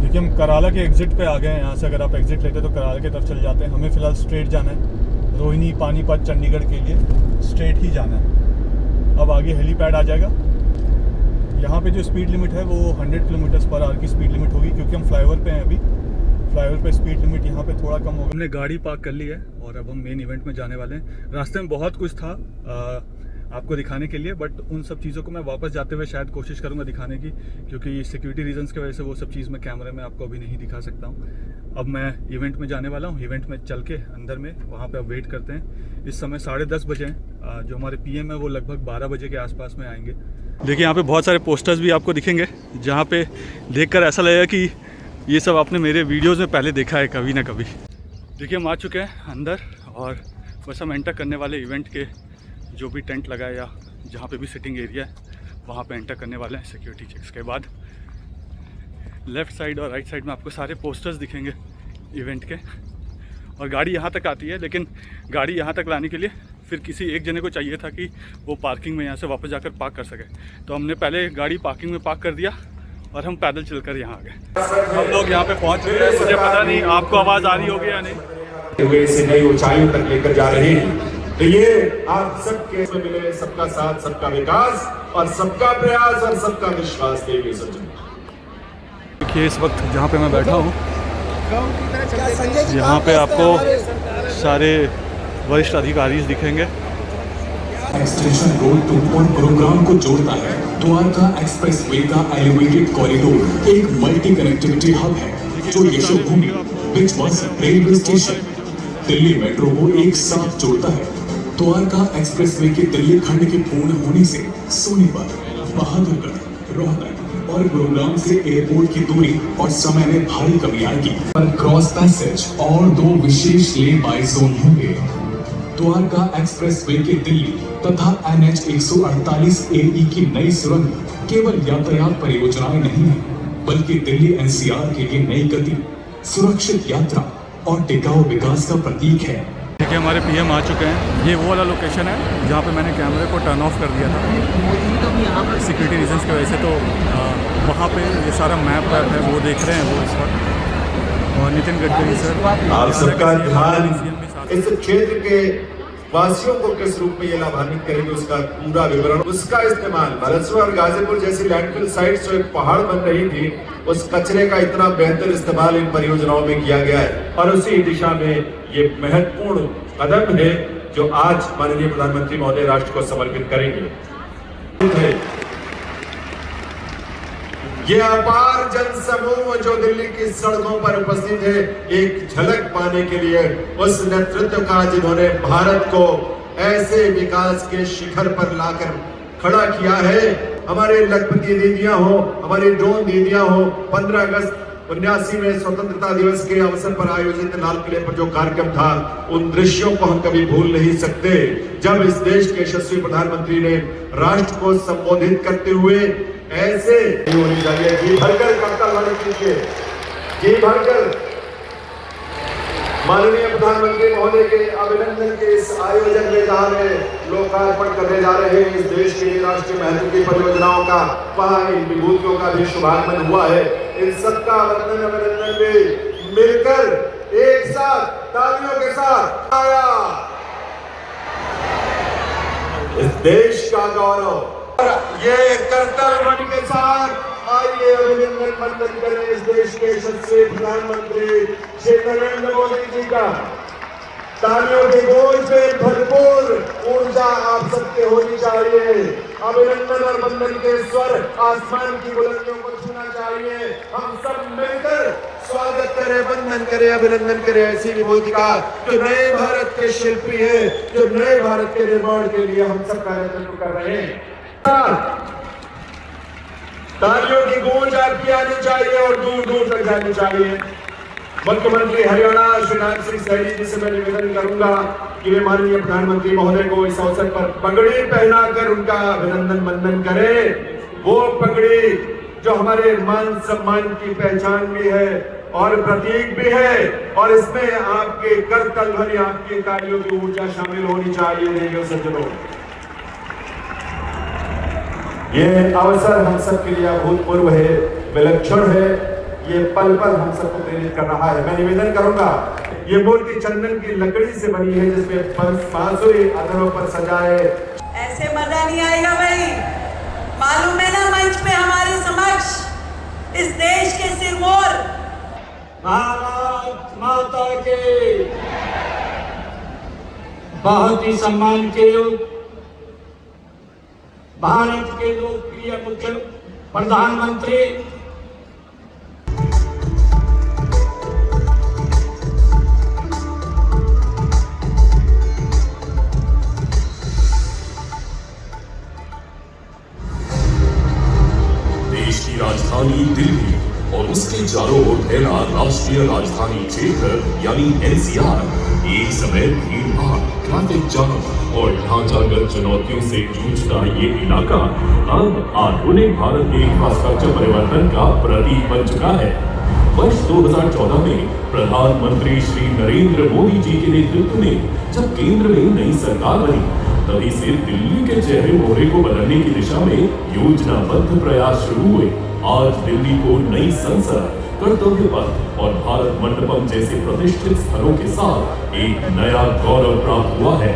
A: देखिए हम कराला के एग्जिट पे आ गए हैं। यहाँ से अगर आप एग्जिट लेते तो कराला की तरफ चल जाते हैं। हमें फ़िलहाल स्ट्रेट जाना है, रोहिणी पानीपत चंडीगढ़ के लिए स्ट्रेट ही जाना है। अब आगे हेलीपैड आ जाएगा। यहाँ पे जो स्पीड लिमिट है वो 100 km/h की स्पीड लिमिट होगी, क्योंकि हम फ्लाईओवर पे हैं अभी। फ्लाईओवर पे स्पीड लिमिट यहाँ पे थोड़ा कम होगा। हमने गाड़ी पार्क कर ली है और अब हम मेन इवेंट में जाने वाले हैं। रास्ते में बहुत कुछ था आपको दिखाने के लिए, बट उन सब चीज़ों को मैं वापस जाते हुए शायद कोशिश करूँगा दिखाने की, क्योंकि सिक्योरिटी रीजंस की वजह से वो सब चीज़ मैं कैमरे में आपको अभी नहीं दिखा सकता हूँ। अब मैं इवेंट में जाने वाला हूँ। इवेंट में चल के अंदर में वहाँ पे अब वेट करते हैं। इस समय 10:30 बजे हैं। जो हमारे PM है वो लगभग 12 बजे के आसपास में आएंगे। देखिए यहाँ पे बहुत सारे पोस्टर्स भी आपको दिखेंगे, जहाँ पे देखकर ऐसा लगेगा कि ये सब आपने मेरे वीडियोज़ में पहले देखा है कभी ना कभी। देखिए हम आ चुके हैं अंदर, और बस हम एंटर करने वाले इवेंट के जो भी टेंट लगा है या जहाँ पे भी सिटिंग एरिया है वहाँ पे एंटर करने वाले हैं सिक्योरिटी चेक्स के बाद। लेफ़्ट साइड और राइट साइड में आपको सारे पोस्टर्स दिखेंगे इवेंट के, और गाड़ी यहाँ तक आती है। लेकिन गाड़ी यहाँ तक लाने के लिए फिर किसी एक जने को चाहिए था कि वो पार्किंग में यहाँ से वापस जाकर पार्क कर सके, तो हमने पहले गाड़ी पार्किंग में पार्क कर दिया और हम पैदल चलकर यहाँ आ गए। हम लोग यहाँ पे पहुँच गए हैं। मुझे पता नहीं आपको आवाज़ आ रही होगी या नहीं।
C: वे इसे नई ऊंचाइयों तक लेकर जा रहे हैं। तो ये आप सबके मिले सबका साथ, सबका विकास और सबका प्रयास और सबका विश्वास देंगे सचिन।
A: देखिए इस वक्त जहाँ पे मैं बैठा हूँ, यहाँ पे आपको सारे वरिष्ठ अधिकारी दिखेंगे।
D: एक्सटेंशन रोड टू और गुरुग्राम को जोड़ता है। द्वारका एक्सप्रेसवे का एलिवेटेड कॉरिडोर एक मल्टी कनेक्टिविटी हब है जो Yashobhoomi, Bijwasan railway station, Delhi metro को एक साथ जोड़ता है। द्वारका एक्सप्रेसवे के दिल्ली खंड के पूर्ण होने से सोनीपत, बहादुरगढ़, रोहतक और गुरुग्राम से एयरपोर्ट की दूरी और समय में भारी कमी आएगी। पर क्रॉस पैसेज और 2 विशेष लेन बाय जोन होंगे। द्वारका एक्सप्रेसवे के दिल्ली तथा NH 148 AE की नई सुरंग केवल यातायात परियोजनाएं नहीं है, बल्कि दिल्ली NCR के लिए नई गति, सुरक्षित यात्रा और टिकाऊ विकास का प्रतीक है।
A: देखिए हमारे PM आ चुके हैं। ये वो वाला लोकेशन है जहाँ पे मैंने कैमरे को टर्न ऑफ कर दिया था सिक्योरिटी रीजंस की वजह से। तो वहाँ पे ये सारा मैप है वो देख रहे हैं वो इस वक्त। और नितिन गडकरी सर,
C: आप सबका ध्यान इस क्षेत्र के वासियों को किस रूप में ये लाभान्वित करेंगे उसका पूरा विवरण, उसका इस्तेमाल भरतपुर और गाजीपुर जैसी लैंडफिल साइट्स जो एक पहाड़ बन रही थी, उस कचरे का इतना बेहतर इस्तेमाल इन परियोजनाओं में किया गया है। और उसी दिशा में ये महत्वपूर्ण कदम है जो आज माननीय प्रधानमंत्री महोदय राष्ट्र को समर्पित करेंगे। ये अपार जनसमूह जो दिल्ली की सड़कों पर उपस्थित है, एक झलक पाने के लिए उस नेतृत्व का जिन्होंने भारत को ऐसे विकास के शिखर पर लाकर खड़ा किया है। हमारे लखपति दीदियां हो, हमारी ड्रोन दीदियां हो, 15 अगस्त 79 में स्वतंत्रता दिवस के अवसर पर आयोजित लाल किले पर जो कार्यक्रम था, उन दृश्यों को हम कभी भूल नहीं सकते। जब इस देश के यशस्वी प्रधानमंत्री ने राष्ट्र को संबोधित करते हुए ऐसे होनी चाहिए, जी भरकर करता ध्वनि कीजिए, जी भरकर माननीय प्रधानमंत्री महोदय के अभिनंदन के इस आयोजन में जहां में लोकार्पण करने जा रहे हैं इस देश के लिए राष्ट्रीय महत्व की परियोजनाओं का, वहां इन विभूतियों का भी शुभारंभ हुआ है। इन सबका वंदन अभिनंदन में मिलकर एक साथ तालियों के साथ आया इस देश का गौरव। ये करतल ध्वनि के साथ आइए अभिनंदन मंथन करें इस देश के यशस्वी प्रधानमंत्री श्री नरेंद्र मोदी जी का। तालियों के गूंज में भरपूर ऊर्जा आप सबके होनी चाहिए। अभिनंदन और वंदन के स्वर आसमान की बुलंदियों को छूना चाहिए। हम सब मिलकर स्वागत करें, वंदन करें, अभिनंदन करें ऐसी विभूति का जो नए भारत के शिल्पी है, जो नए भारत के निर्माण के लिए हम सब कार्यक्रम कर रहे हैं। तालियों की गूंज आपकी आनी चाहिए और दूर दूर तक जानी चाहिए। मुख्यमंत्री हरियाणा श्री नारायण सिंह सैनी जी से मैं निवेदन करूंगा कि वे माननीय प्रधानमंत्री महोदय को इस अवसर पर पगड़ी पहनाकर उनका अभिनंदन वंदन करें। वो पगड़ी जो हमारे मान सम्मान की पहचान भी है और प्रतीक भी है, और इसमें आपके करतल ध्वनि, आपकी तालियों की ऊर्जा शामिल होनी चाहिए। देवियों सज्जनों, ये अवसर हम सबके लिए अभूतपूर्व है, विलक्षण है। ये पल पल हम सबको प्रेरित कर रहा है। मैं निवेदन करूंगा, ये मूर्ति चंदन की लकड़ी से बनी है जिसमें बांसुरी अधरों पर सजाए।
E: ऐसे मजा नहीं आएगा भाई। मालूम है ना, मंच पे हमारे समक्ष इस देश के सिरमौर
F: भारत माता के बहुत ही सम्मान के भारत के लोकप्रिय मुख्य प्रधानमंत्री
D: राजधानी दिल्ली और उसके चारों ओर फैला राष्ट्रीय राजधानी क्षेत्र यानी एनसीआर एक समय भीड़-भाड़, ट्रैफिक जाम और ढांचागत चुनौतियों से जूझता ये इलाका अब आधुनिक भारत के इंफ्रास्ट्रक्चर परिवर्तन का प्रतीक बन चुका है। वर्ष 2014 में प्रधानमंत्री श्री नरेंद्र मोदी जी के नेतृत्व में जब केंद्र में नई सरकार बनी, तभी से दिल्ली के चेहरे मोहरे को बदलने की दिशा में योजनाबद्ध प्रयास शुरू हुए। आज दिल्ली को नई संसद, कर्तव्य पथ और भारत मंडपम जैसे प्रतिष्ठित स्थलों के साथ एक नया गौरव प्राप्त हुआ है।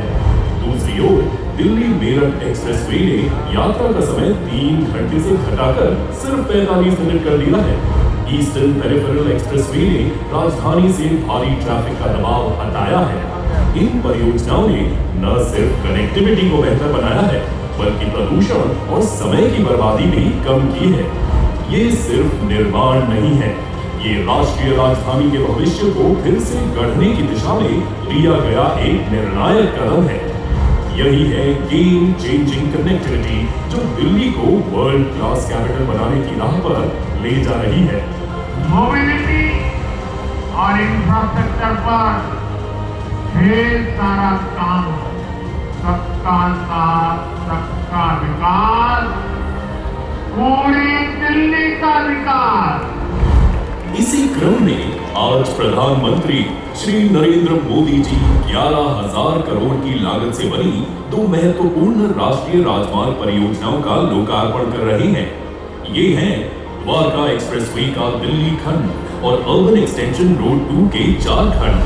D: दूसरी ओर दिल्ली मेरठ एक्सप्रेसवे ने यात्रा का समय 3 घंटे से घटाकर सिर्फ 45 मिनट कर दिया है। ईस्टर्न पेरिफेरल एक्सप्रेसवे ने राजधानी से भारी ट्रैफिक का दबाव हटाया है। इन परियोजनाओं ने न सिर्फ कनेक्टिविटी को बेहतर बनाया है, बल्कि प्रदूषण और समय की बर्बादी भी कम की है। ये सिर्फ निर्माण नहीं है, ये राष्ट्रीय राजधानी के भविष्य को फिर से गढ़ने की दिशा में लिया गया एक निर्णायक कदम है। यही है गेम चेंजिंग कनेक्टिविटी जो दिल्ली को वर्ल्ड क्लास कैपिटल बनाने की राह पर ले जा रही है।
G: मोबिलिटी और इंफ्रास्ट्रक्चर पर ढेर सारा काम, सबका साथ, सबका विकास, पूरी दिल्ली का विकास।
D: इसी क्रम में आज प्रधानमंत्री श्री नरेंद्र मोदी जी 11,000 करोड़ की लागत से बनी 2 महत्वपूर्ण राष्ट्रीय राजमार्ग परियोजनाओं का लोकार्पण कर रहे हैं। ये हैं द्वारका एक्सप्रेसवे का दिल्ली खंड और अर्बन एक्सटेंशन रोड 2 के 4 खंड।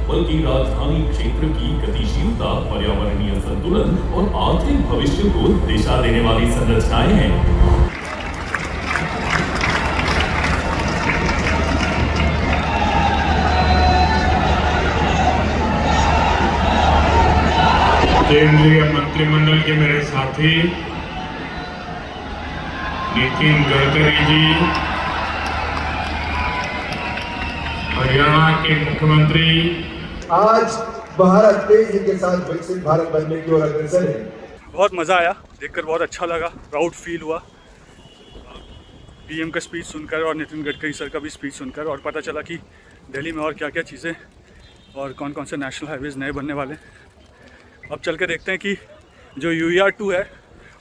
D: बल्कि राजधानी क्षेत्र की गतिशीलता, पर्यावरणीय संतुलन और आर्थिक भविष्य को दिशा देने वाली संरचनाएं हैं।
G: केंद्रीय मंत्रिमंडल के मेरे साथी नितिन गडकरी जी, हरियाणा के मुख्यमंत्री,
C: आज भारत तेजी के साथ विकसित भारत बनने की ओर अग्रसर है।
A: बहुत मज़ा आया, देखकर बहुत अच्छा लगा, प्राउड फील हुआ पीएम का स्पीच सुनकर और नितिन गडकरी सर का भी स्पीच सुनकर, और पता चला कि दिल्ली में और क्या क्या चीज़ें और कौन कौन से नेशनल हाईवेज़ नए बनने वाले हैं। अब चल के देखते हैं कि जो UER-2 है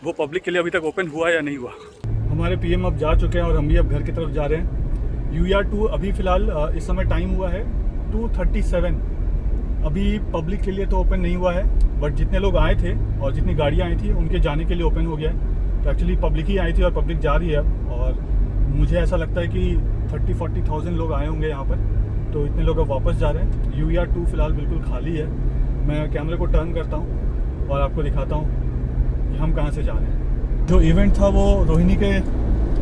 A: वो पब्लिक के लिए अभी तक ओपन हुआ या नहीं हुआ। हमारे पीएम अब जा चुके हैं और हम भी अब घर की तरफ जा रहे हैं। UER-2 अभी फ़िलहाल इस समय टाइम हुआ है 2:37। अभी पब्लिक के लिए तो ओपन नहीं हुआ है, बट जितने लोग आए थे और जितनी गाड़ियाँ आई थी उनके जाने के लिए ओपन हो गया है। तो एक्चुअली पब्लिक ही आई थी और पब्लिक जा रही है अब, और मुझे ऐसा लगता है कि 30-40,000 लोग आए होंगे यहाँ पर, तो इतने लोग अब वापस जा रहे हैं। UER-2 फ़िलहाल बिल्कुल खाली है। मैं कैमरे को टर्न करता हूँ और आपको दिखाता हूँ कि हम कहाँ से जा रहे हैं। जो इवेंट था वो रोहिणी के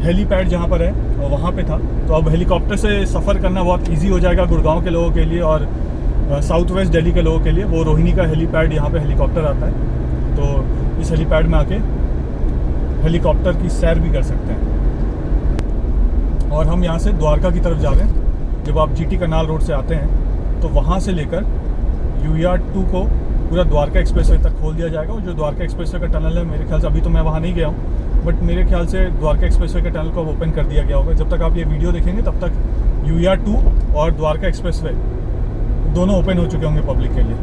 A: हेलीपैड जहाँ पर है और वहाँ पे था, तो अब हेलीकॉप्टर से सफ़र करना बहुत इजी हो जाएगा गुड़गांव के लोगों के लिए और साउथ वेस्ट दिल्ली के लोगों के लिए। वो रोहिणी का हेलीपैड यहाँ पे हेलीकॉप्टर आता है, तो इस हेलीपैड में आके हेलीकॉप्टर की सैर भी कर सकते हैं। और हम यहाँ से द्वारका की तरफ जा रहे हैं। जब आप जीटी करनाल रोड से आते हैं तो वहाँ से लेकर UER 2 को पूरा द्वारका एक्सप्रेसवे तक खोल दिया जाएगा। और जो द्वारका एक्सप्रेसवे का टनल है, मेरे ख्याल से अभी तो मैं वहाँ नहीं गया हूँ, बट मेरे ख्याल से द्वारका एक्सप्रेसवे के टनल को ओपन कर दिया गया होगा। जब तक आप ये वीडियो देखेंगे तब तक UER 2 और द्वारका एक्सप्रेसवे दोनों ओपन हो चुके होंगे पब्लिक के लिए।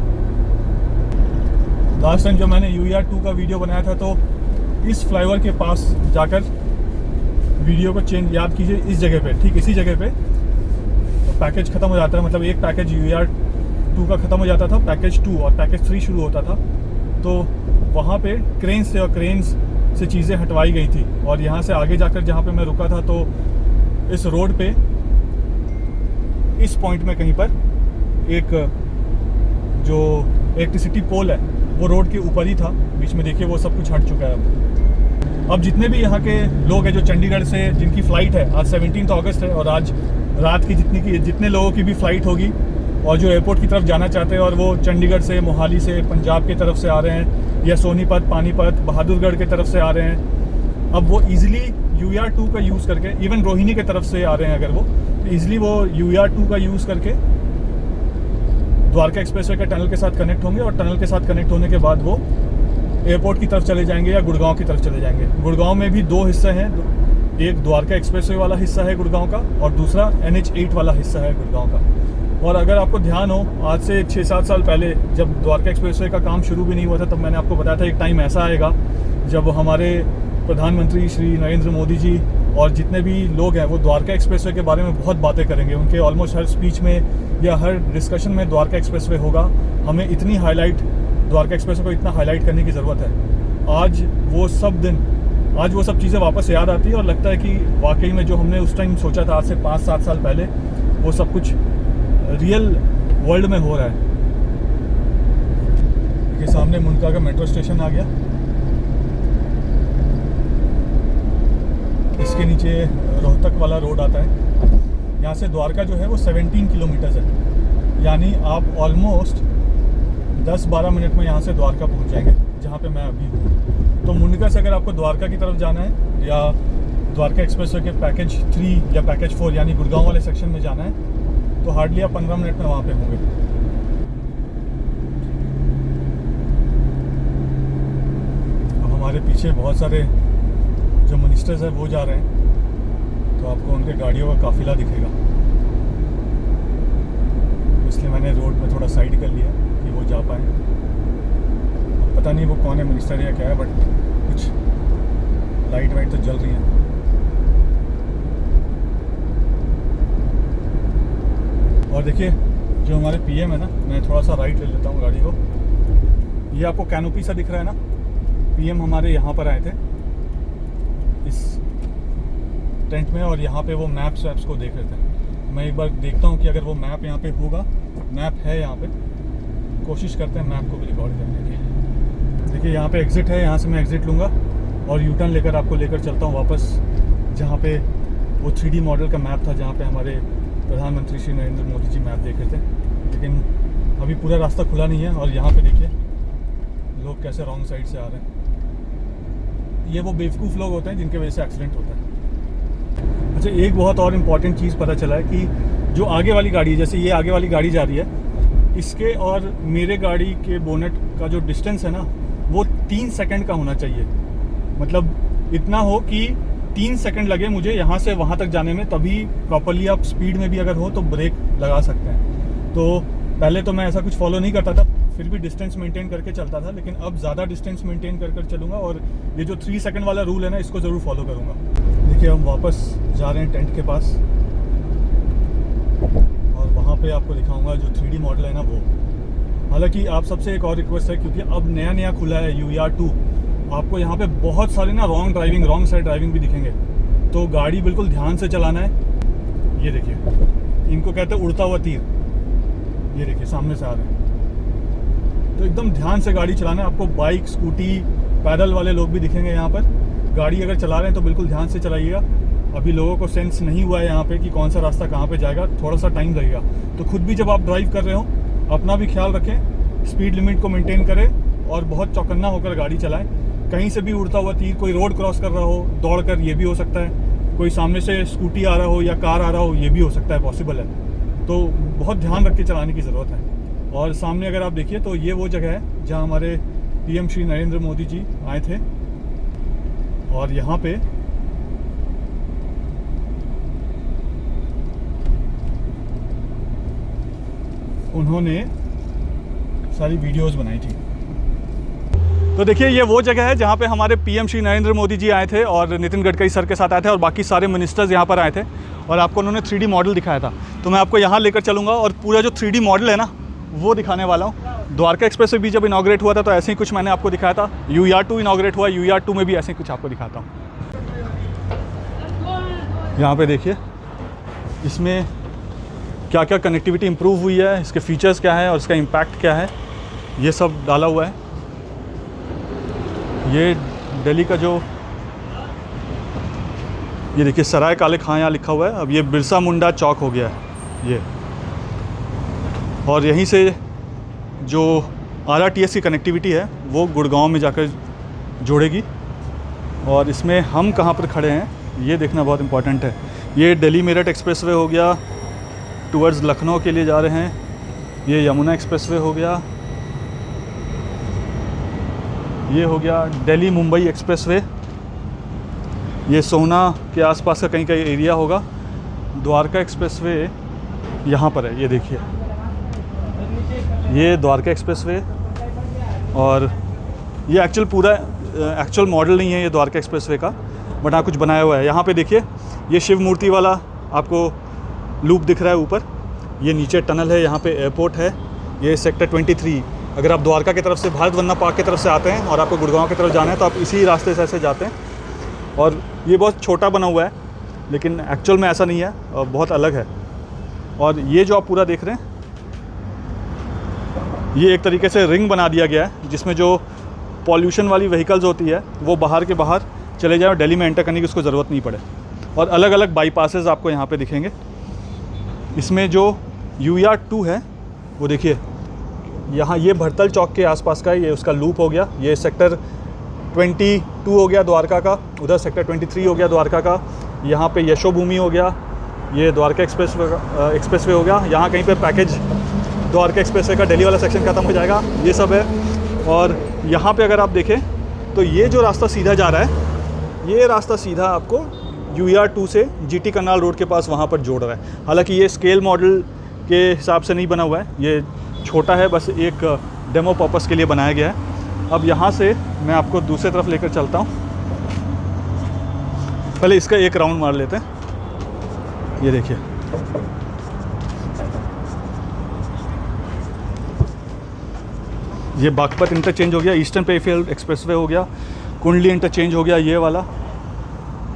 A: लास्ट टाइम जब मैंने UER 2 का वीडियो बनाया था तो इस फ्लाईओवर के पास जाकर वीडियो को चेंज, याद कीजिए इस जगह पे, ठीक इसी जगह पे तो पैकेज ख़त्म हो जाता है। मतलब एक पैकेज UER 2 का ख़त्म हो जाता था, पैकेज 2 और पैकेज 3 शुरू होता था। तो वहाँ पे क्रेन से और क्रेन्स से चीज़ें हटवाई गई थी। और यहाँ से आगे जाकर जहाँ पे मैं रुका था तो इस रोड पे इस पॉइंट में कहीं पर एक जो इलेक्ट्रिसिटी पोल है वो रोड के ऊपर ही था, बीच में देखिए वो सब कुछ हट चुका है। अब जितने भी यहाँ के लोग हैं जो चंडीगढ़ से जिनकी फ़्लाइट है, आज 17 अगस्त है और आज रात की जितने लोगों की भी फ़्लाइट होगी और जो एयरपोर्ट की तरफ जाना चाहते हैं और वो चंडीगढ़ से, मोहाली से, पंजाब की तरफ से आ रहे हैं या सोनीपत, पानीपत, बहादुरगढ़ की तरफ से आ रहे हैं, अब वो ईज़िली UER 2 का यूज़ करके, इवन रोहिणी की तरफ से आ रहे हैं अगर वो, तो ईज़िली वो UER 2 का यूज़ करके द्वारका एक्सप्रेसवे के टनल के साथ कनेक्ट होंगे और टनल के साथ कनेक्ट होने के बाद वो एयरपोर्ट की तरफ चले जाएंगे या गुड़गांव की तरफ चले जाएंगे। गुड़गांव में भी 2 हिस्से हैं, एक द्वारका एक्सप्रेसवे वाला हिस्सा है गुड़गांव का और दूसरा NH8 वाला हिस्सा है गुड़गांव का। और अगर आपको ध्यान हो, आज से 6-7 साल पहले जब द्वारका एक्सप्रेसवे का काम शुरू भी नहीं हुआ था तब मैंने आपको बताया था एक टाइम ऐसा आएगा जब हमारे प्रधानमंत्री श्री नरेंद्र मोदी जी और जितने भी लोग हैं वो द्वारका एक्सप्रेसवे के बारे में बहुत बातें करेंगे। उनके ऑलमोस्ट हर स्पीच में या हर डिस्कशन में द्वारका एक्सप्रेसवे होगा। हमें इतनी हाईलाइट, द्वारका एक्सप्रेसवे को इतना हाईलाइट करने की ज़रूरत है। आज वो सब चीज़ें वापस याद आती है और लगता है कि वाकई में जो हमने उस टाइम सोचा था आज से 5-7 साल पहले, वो सब कुछ रियल वर्ल्ड में हो रहा है। देखिए सामने मुनका का मेट्रो स्टेशन आ गया, इसके नीचे रोहतक वाला रोड आता है। यहाँ से द्वारका जो है वो 17 किलोमीटर है, यानी आप ऑलमोस्ट 10-12 मिनट में यहाँ से द्वारका पहुँच जाएंगे जहाँ पे मैं अभी हूँ। तो मुंडका से अगर आपको द्वारका की तरफ जाना है या द्वारका एक्सप्रेसवे के पैकेज 3 या पैकेज 4 यानी गुड़गांव वाले सेक्शन में जाना है तो हार्डली आप 15 मिनट में वहाँ पे होंगे। अब हमारे पीछे बहुत सारे जो मिनिस्टर्स हैं वो जा रहे हैं, तो आपको उनके गाड़ियों का काफिला दिखेगा, इसलिए मैंने रोड में थोड़ा साइड कर लिया कि वो जा पाए। पता नहीं वो कौन है, मिनिस्टर या क्या है, बट कुछ लाइट वाइट तो जल रही है। और देखिए जो हमारे PM है ना, मैं थोड़ा सा राइट ले लेता हूँ गाड़ी को। ये आपको कैनोपी सा दिख रहा है ना, PM हमारे यहाँ पर आए थे इस टेंट में और यहाँ पे वो मैप्स वैप्स को देख रहे थे। मैं एक बार देखता हूँ कि अगर वो मैप यहाँ पे होगा, मैप है यहाँ पे, कोशिश करते हैं मैप को भी रिकॉर्ड करने की। देखिए यहाँ पे एग्ज़िट है, यहाँ से मैं एग्ज़िट लूँगा और यू टर्न लेकर आपको लेकर चलता हूँ वापस जहाँ पे वो 3D मॉडल का मैप था, जहाँ पे हमारे प्रधानमंत्री श्री नरेंद्र मोदी जी मैप देख रहे थे। लेकिन अभी पूरा रास्ता खुला नहीं है और यहाँ पे देखिए लोग कैसे रॉन्ग साइड से आ रहे हैं। ये वो बेवकूफ़ लोग होते हैं जिनके वजह से एक्सीडेंट होता है। अच्छा, एक बहुत और इम्पॉर्टेंट चीज़ पता चला है कि जो आगे वाली गाड़ी है, जैसे ये आगे वाली गाड़ी जा रही है, इसके और मेरे गाड़ी के बोनेट का जो डिस्टेंस है ना वो 3 सेकंड का होना चाहिए। मतलब इतना हो कि 3 सेकंड लगे मुझे यहाँ से वहाँ तक जाने में, तभी प्रॉपरली आप स्पीड में भी अगर हो तो ब्रेक लगा सकते हैं। तो पहले तो मैं ऐसा कुछ फॉलो नहीं करता था, फिर भी डिस्टेंस मेंटेन करके चलता था, लेकिन अब ज़्यादा डिस्टेंस मेंटेन कर चलूँगा और ये जो 3 सेकंड वाला रूल है ना, इसको ज़रूर फॉलो करूँगा। देखिए हम वापस जा रहे हैं टेंट के पास और वहाँ पे आपको दिखाऊंगा जो 3D मॉडल है ना वो। हालांकि आप सबसे एक और रिक्वेस्ट है, क्योंकि अब नया खुला है UER 2, आपको यहाँ पे बहुत सारे ना रॉन्ग साइड ड्राइविंग भी दिखेंगे, तो गाड़ी बिल्कुल ध्यान से चलाना है। ये देखिए, इनको कहते हैं उड़ता हुआ तीर, ये देखिए सामने से आ रहे हैं, तो एकदम ध्यान से गाड़ी चलाना है आपको। बाइक, स्कूटी पैदल वाले लोग भी दिखेंगे यहाँ पर। गाड़ी अगर चला रहे हैं तो बिल्कुल ध्यान से चलाइएगा। अभी लोगों को सेंस नहीं हुआ है यहाँ पे कि कौन सा रास्ता कहाँ पे जाएगा, थोड़ा सा टाइम लगेगा। तो खुद भी जब आप ड्राइव कर रहे हो अपना भी ख्याल रखें, स्पीड लिमिट को मेंटेन करें और बहुत चौकन्ना होकर गाड़ी चलाएं। कहीं से भी उड़ता हुआ तीर, कोई रोड क्रॉस कर रहा हो दौड़ कर, ये भी हो सकता है। कोई सामने से स्कूटी आ रहा हो या कार आ रहा हो, ये भी हो सकता है, पॉसिबल है। तो बहुत ध्यान रख के चलाने की ज़रूरत है। और सामने अगर आप देखिए तो ये वो जगह है जहाँ हमारे PM श्री नरेंद्र मोदी जी आए थे और यहाँ पे उन्होंने सारी वीडियोस बनाई थी। तो देखिए ये वो जगह है जहाँ पे हमारे PM श्री नरेंद्र मोदी जी आए थे और नितिन गडकरी सर के साथ आए थे और बाकी सारे मिनिस्टर्स यहाँ पर आए थे और आपको उन्होंने 3D मॉडल दिखाया था। तो मैं आपको यहाँ लेकर चलूँगा और पूरा जो 3D मॉडल है ना वो दिखाने वाला हूँ। द्वारका एक्सप्रेस भी जब इनॉग्रेट हुआ था तो ऐसे ही कुछ मैंने आपको दिखाया था। UER2 इनॉग्रेट हुआ, UER2 में भी ऐसे ही कुछ आपको दिखाता हूँ। यहाँ पे देखिए इसमें क्या क्या कनेक्टिविटी इम्प्रूव हुई है, इसके फीचर्स क्या है और इसका इम्पैक्ट क्या है, ये सब डाला हुआ है। ये दिल्ली का जो ये देखिए सराय काले खां यहाँ लिखा हुआ है, अब ये बिरसा मुंडा चौक हो गया है ये। और यहीं से जो RRTS की कनेक्टिविटी है वो गुड़गांव में जाकर जोड़ेगी। और इसमें हम कहाँ पर खड़े हैं ये देखना बहुत इम्पॉर्टेंट है। ये दिल्ली मेरठ एक्सप्रेसवे हो गया, टूवर्ड्स लखनऊ के लिए जा रहे हैं। ये यमुना एक्सप्रेसवे हो गया, ये हो गया दिल्ली मुंबई एक्सप्रेसवे। ये सोहना के आसपास का कहीं कहीं एरिया होगा। द्वारका एक्सप्रेसवे यहाँ पर है, ये देखिए ये द्वारका एक्सप्रेसवे। और ये एक्चुअल मॉडल नहीं है ये द्वारका एक्सप्रेसवे का, बट हाँ कुछ बनाया हुआ है। यहाँ पे देखिए ये शिव मूर्ति वाला आपको लूप दिख रहा है ऊपर, ये नीचे टनल है, यहाँ पे एयरपोर्ट है। ये सेक्टर 23, अगर आप द्वारका की तरफ से भारत वन्ना पार्क की तरफ से आते हैं और आपको गुड़गांव की तरफ जाना है तो आप इसी रास्ते से ऐसे जाते हैं। और ये बहुत छोटा बना हुआ है लेकिन एक्चुअल में ऐसा नहीं है, बहुत अलग है। और ये जो आप पूरा देख रहे हैं ये एक तरीके से रिंग बना दिया गया है जिसमें जो पॉल्यूशन वाली व्हीकल्स होती है वो बाहर के बाहर चले जाए और दिल्ली में एंटर करने की उसको ज़रूरत नहीं पड़े। और अलग अलग बाईपासेस आपको यहाँ पे दिखेंगे। इसमें जो UER2 है वो देखिए यहाँ ये भड़तल चौक के आसपास का है, ये उसका लूप हो गया। ये सेक्टर 22 हो गया द्वारका का, उधर सेक्टर 23 हो गया द्वारका का। यहाँ पे यशोभूमि हो गया, ये द्वारका एक्सप्रेसवे हो गया। यहाँ कहीं पे पैकेज द्वारका एक्सप्रेसवे का दिल्ली वाला सेक्शन ख़त्म हो जाएगा, ये सब है। और यहाँ पे अगर आप देखें तो ये जो रास्ता सीधा जा रहा है ये रास्ता सीधा आपको UER2 से GT करनाल रोड के पास वहाँ पर जोड़ रहा है। हालांकि ये स्केल मॉडल के हिसाब से नहीं बना हुआ है, ये छोटा है, बस एक डेमो पर्पस के लिए बनाया गया है। अब यहाँ से मैं आपको दूसरी तरफ लेकर चलता हूँ। पहले इसका एक राउंड मार लेते हैं। ये देखिए ये बागपत इंटरचेंज हो गया, ईस्टर्न पेरीफेरल एक्सप्रेसवे हो गया, कुंडली इंटरचेंज हो गया ये वाला,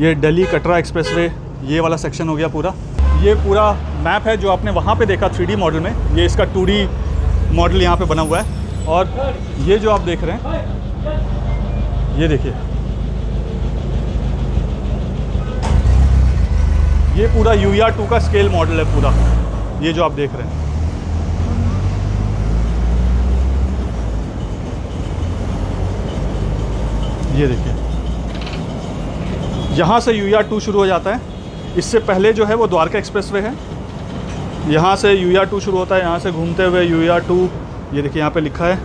A: ये दिल्ली कटरा एक्सप्रेसवे ये वाला सेक्शन हो गया पूरा। ये पूरा मैप है जो आपने वहाँ पे देखा 3D मॉडल में, ये इसका 2D मॉडल यहाँ पे बना हुआ है। और ये जो आप देख रहे हैं ये देखिए ये पूरा UER2 का स्केल मॉडल है पूरा, ये जो आप देख रहे हैं। ये देखिए यहाँ से UER2 शुरू हो जाता है। इससे पहले जो है वो द्वारका एक्सप्रेसवे है, यहाँ से UER2 शुरू होता है, यहाँ से घूमते हुए UER2 ये देखिए यहाँ पे लिखा है।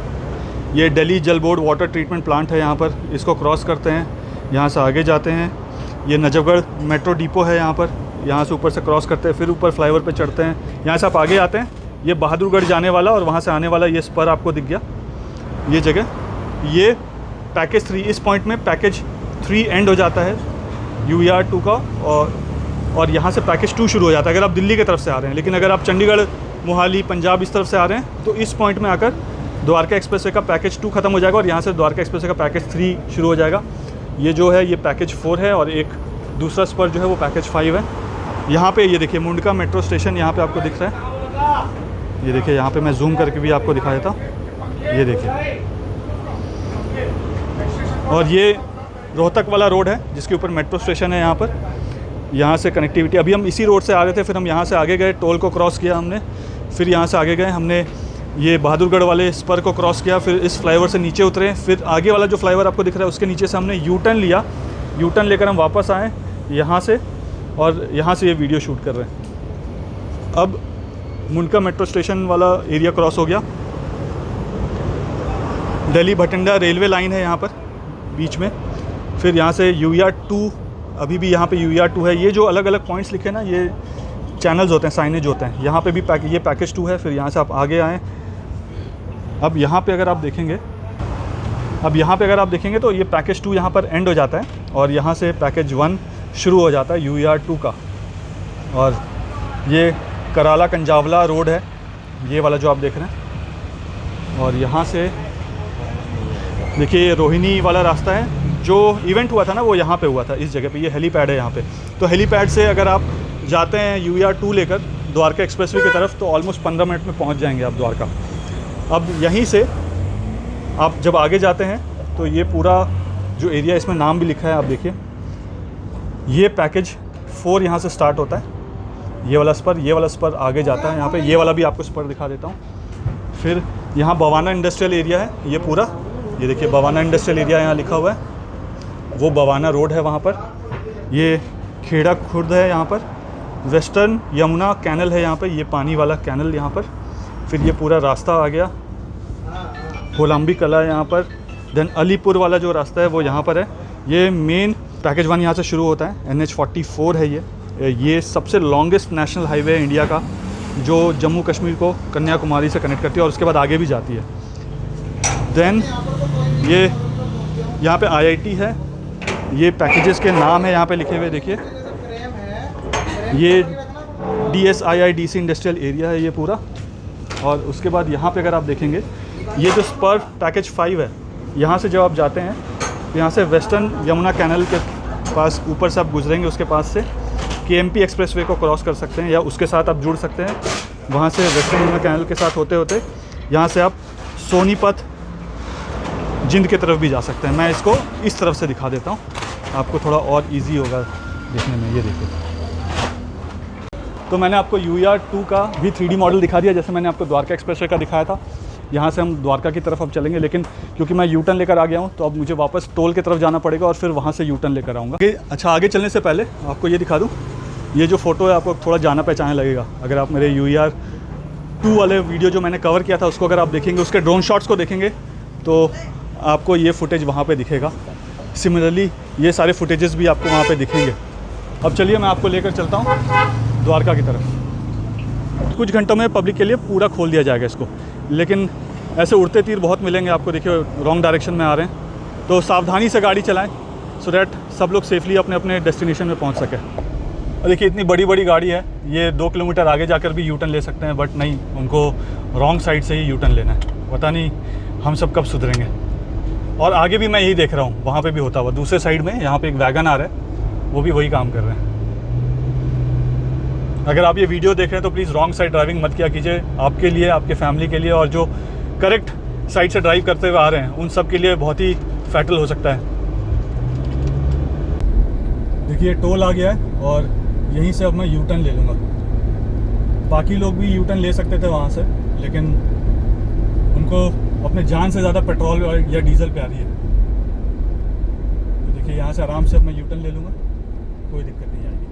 A: ये दिल्ली जल बोर्ड वाटर ट्रीटमेंट प्लांट है यहाँ पर, इसको क्रॉस करते हैं, यहाँ से आगे जाते हैं। ये नजफगढ़ मेट्रो डिपो है यहाँ पर, यहाँ से ऊपर से क्रॉस करते हैं, फिर ऊपर फ्लाईओवर पे चढ़ते हैं। यहाँ से आप आगे आते हैं, ये बहादुरगढ़ जाने वाला और वहाँ से आने वाला ये स्पर आपको दिख गया ये जगह। ये पैकेज 3, इस पॉइंट में पैकेज 3 एंड हो जाता है UER2 का और यहाँ से पैकेज 2 शुरू हो जाता है अगर आप दिल्ली की तरफ से आ रहे हैं। लेकिन अगर आप चंडीगढ़, मोहाली, पंजाब इस तरफ से आ रहे हैं तो इस पॉइंट में आकर द्वारका एक्सप्रेसवे का पैकेज 2 ख़त्म हो जाएगा और यहाँ से द्वारका एक्सप्रेसवे का पैकेज 3 शुरू हो जाएगा। ये जो है ये पैकेज 4 है और एक दूसरा स्पर जो है वो पैकेज 5 है। यहाँ पे ये देखिए मुंडका मेट्रो स्टेशन यहाँ पे आपको दिख रहा है। ये देखिए यहाँ पे मैं जूम करके भी आपको दिखा देता हूँ। ये देखिए और ये रोहतक वाला रोड है जिसके ऊपर मेट्रो स्टेशन है। यहाँ से कनेक्टिविटी, अभी हम इसी रोड से आ रहे थे, फिर हम यहाँ से आगे गए, टोल को क्रॉस किया हमने, फिर यहाँ से आगे गए, हमने ये बहादुरगढ़ वाले स्पर को क्रॉस किया, फिर इस फ्लाईओवर से नीचे उतरे, फिर आगे वाला जो फ्लाईओवर आपको दिख रहा है उसके नीचे से हमने यू टर्न लिया। यू टर्न लेकर हम वापस आए यहाँ से, और यहाँ से ये वीडियो शूट कर रहे हैं। अब मुंडका मेट्रो स्टेशन वाला एरिया क्रॉस हो गया। दिल्ली भटिंडा रेलवे लाइन है यहाँ पर बीच में। फिर यहाँ से UER2, अभी भी यहाँ पे UER2 है। ये जो अलग अलग पॉइंट्स लिखे हैं ना, ये चैनल्स होते हैं, साइनेज होते हैं। यहाँ पे भी ये पैकेज 2 है। फिर यहाँ से आप आगे आएँ। अब यहाँ पे अगर आप देखेंगे तो ये पैकेज 2 यहाँ पर एंड हो जाता है और यहाँ से पैकेज 1 शुरू हो जाता है UER2 का। और ये कराला कंजावला रोड है, ये वाला जो आप देख रहे हैं। और यहाँ से देखिए ये रोहिणी वाला रास्ता है। जो इवेंट हुआ था ना वो यहाँ पे हुआ था, इस जगह पे। ये हेलीपैड है यहाँ पे। तो हेलीपैड से अगर आप जाते हैं UER2 लेकर द्वारका एक्सप्रेसवे की तरफ तो ऑलमोस्ट 15 मिनट में पहुँच जाएंगे आप द्वारका। अब यहीं से आप जब आगे जाते हैं तो ये पूरा जो एरिया, इसमें नाम भी लिखा है, आप देखिए, ये पैकेज 4 यहाँ से स्टार्ट होता है। ये वाला स्पर आगे जाता है। यहाँ पे ये वाला भी आपको स्पर दिखा देता हूँ। फिर यहाँ बवाना इंडस्ट्रियल एरिया है, ये पूरा, ये देखिए बवाना इंडस्ट्रियल एरिया यहाँ लिखा हुआ है। वो बवाना रोड है वहाँ पर। ये खेड़ा खुर्द है यहाँ पर। वेस्टर्न यमुना कैनल है यहाँ पे, ये पानी वाला कैनल यहाँ पर। फिर ये पूरा रास्ता आ गया। कोलंबी कला है यहाँ पर। देन अलीपुर वाला जो रास्ता है वो यहाँ पर है। ये मेन पैकेज 1 यहाँ से शुरू होता है। NH44 है ये सबसे लॉन्गेस्ट नेशनल हाईवे है इंडिया का, जो जम्मू कश्मीर को कन्याकुमारी से कनेक्ट करती है और उसके बाद आगे भी जाती है। देन ये यहाँ पे IIT है। ये पैकेजेस के नाम है यहाँ पे लिखे हुए, देखिए। ये DSII इंडस्ट्रियल एरिया है ये पूरा। और उसके बाद यहाँ पे अगर आप देखेंगे, ये जो स्पर पैकेज 5 है, यहाँ से जब आप जाते हैं तो यहाँ से वेस्टर्न यमुना कैनल के पास ऊपर से आप गुजरेंगे, उसके पास से KMP एक्सप्रेसवे को क्रॉस कर सकते हैं या उसके साथ आप जुड़ सकते हैं। वहाँ से वेस्टर्न यमुना कैनल के साथ होते होते यहाँ से आप सोनीपत जिंद की तरफ भी जा सकते हैं। मैं इसको इस तरफ से दिखा देता हूँ, आपको थोड़ा और इजी होगा देखने में। ये देखिए, तो मैंने आपको UER2 का भी 3D मॉडल दिखा दिया, जैसे मैंने आपको द्वारका एक्सप्रेसवे का दिखाया था। यहाँ से हम द्वारका की तरफ अब चलेंगे, लेकिन क्योंकि मैं U टर्न लेकर आ गया हूँ तो अब मुझे वापस टोल की तरफ जाना पड़ेगा और फिर वहाँ से U टर्न लेकर आऊँगा। अच्छा, आगे चलने से पहले आपको ये दिखा दूँ, ये जो फ़ोटो है आपको थोड़ा जाना पहचाना लगेगा। अगर आप मेरे UER2 वाले वीडियो जो मैंने कवर किया था उसको अगर आप देखेंगे, उसके ड्रोन शॉट्स को देखेंगे तो आपको ये फुटेज वहाँ पे दिखेगा। सिमिलरली ये सारे फुटेजेस भी आपको वहाँ पे दिखेंगे। अब चलिए मैं आपको लेकर चलता हूँ द्वारका की तरफ। कुछ घंटों में पब्लिक के लिए पूरा खोल दिया जाएगा इसको, लेकिन ऐसे उड़ते तीर बहुत मिलेंगे आपको। देखिए रॉन्ग डायरेक्शन में आ रहे हैं, तो सावधानी से गाड़ी चलाएं सो दैट सब लोग सेफली अपने अपने डेस्टिनेशन में पहुँच सकें। और देखिए इतनी बड़ी बड़ी गाड़ी है, ये 2 किलोमीटर आगे जाकर भी U टर्न ले सकते हैं, बट नहीं, उनको रॉन्ग साइड से ही U टर्न लेना है। पता नहीं हम सब कब सुधरेंगे। और आगे भी मैं यही देख रहा हूँ, वहाँ पे भी होता हुआ दूसरे साइड में, यहाँ पे एक वैगन आ रहा है, वो भी वही काम कर रहे हैं। अगर आप ये वीडियो देख रहे हैं तो प्लीज़ रॉन्ग साइड ड्राइविंग मत किया कीजिए, आपके लिए, आपके फैमिली के लिए, और जो करेक्ट साइड से ड्राइव करते हुए आ रहे हैं उन सब के लिए बहुत ही फैटल हो सकता है। देखिए टोल आ गया है और यहीं से अब मैं U टर्न ले लूँगा। बाकी लोग भी U टर्न ले सकते थे वहाँ से, लेकिन उनको अपने जान से ज़्यादा पेट्रोल या डीजल प्यारी है। तो देखिए यहाँ से आराम से अब मैं U टर्न ले लूँगा, कोई दिक्कत नहीं आएगी।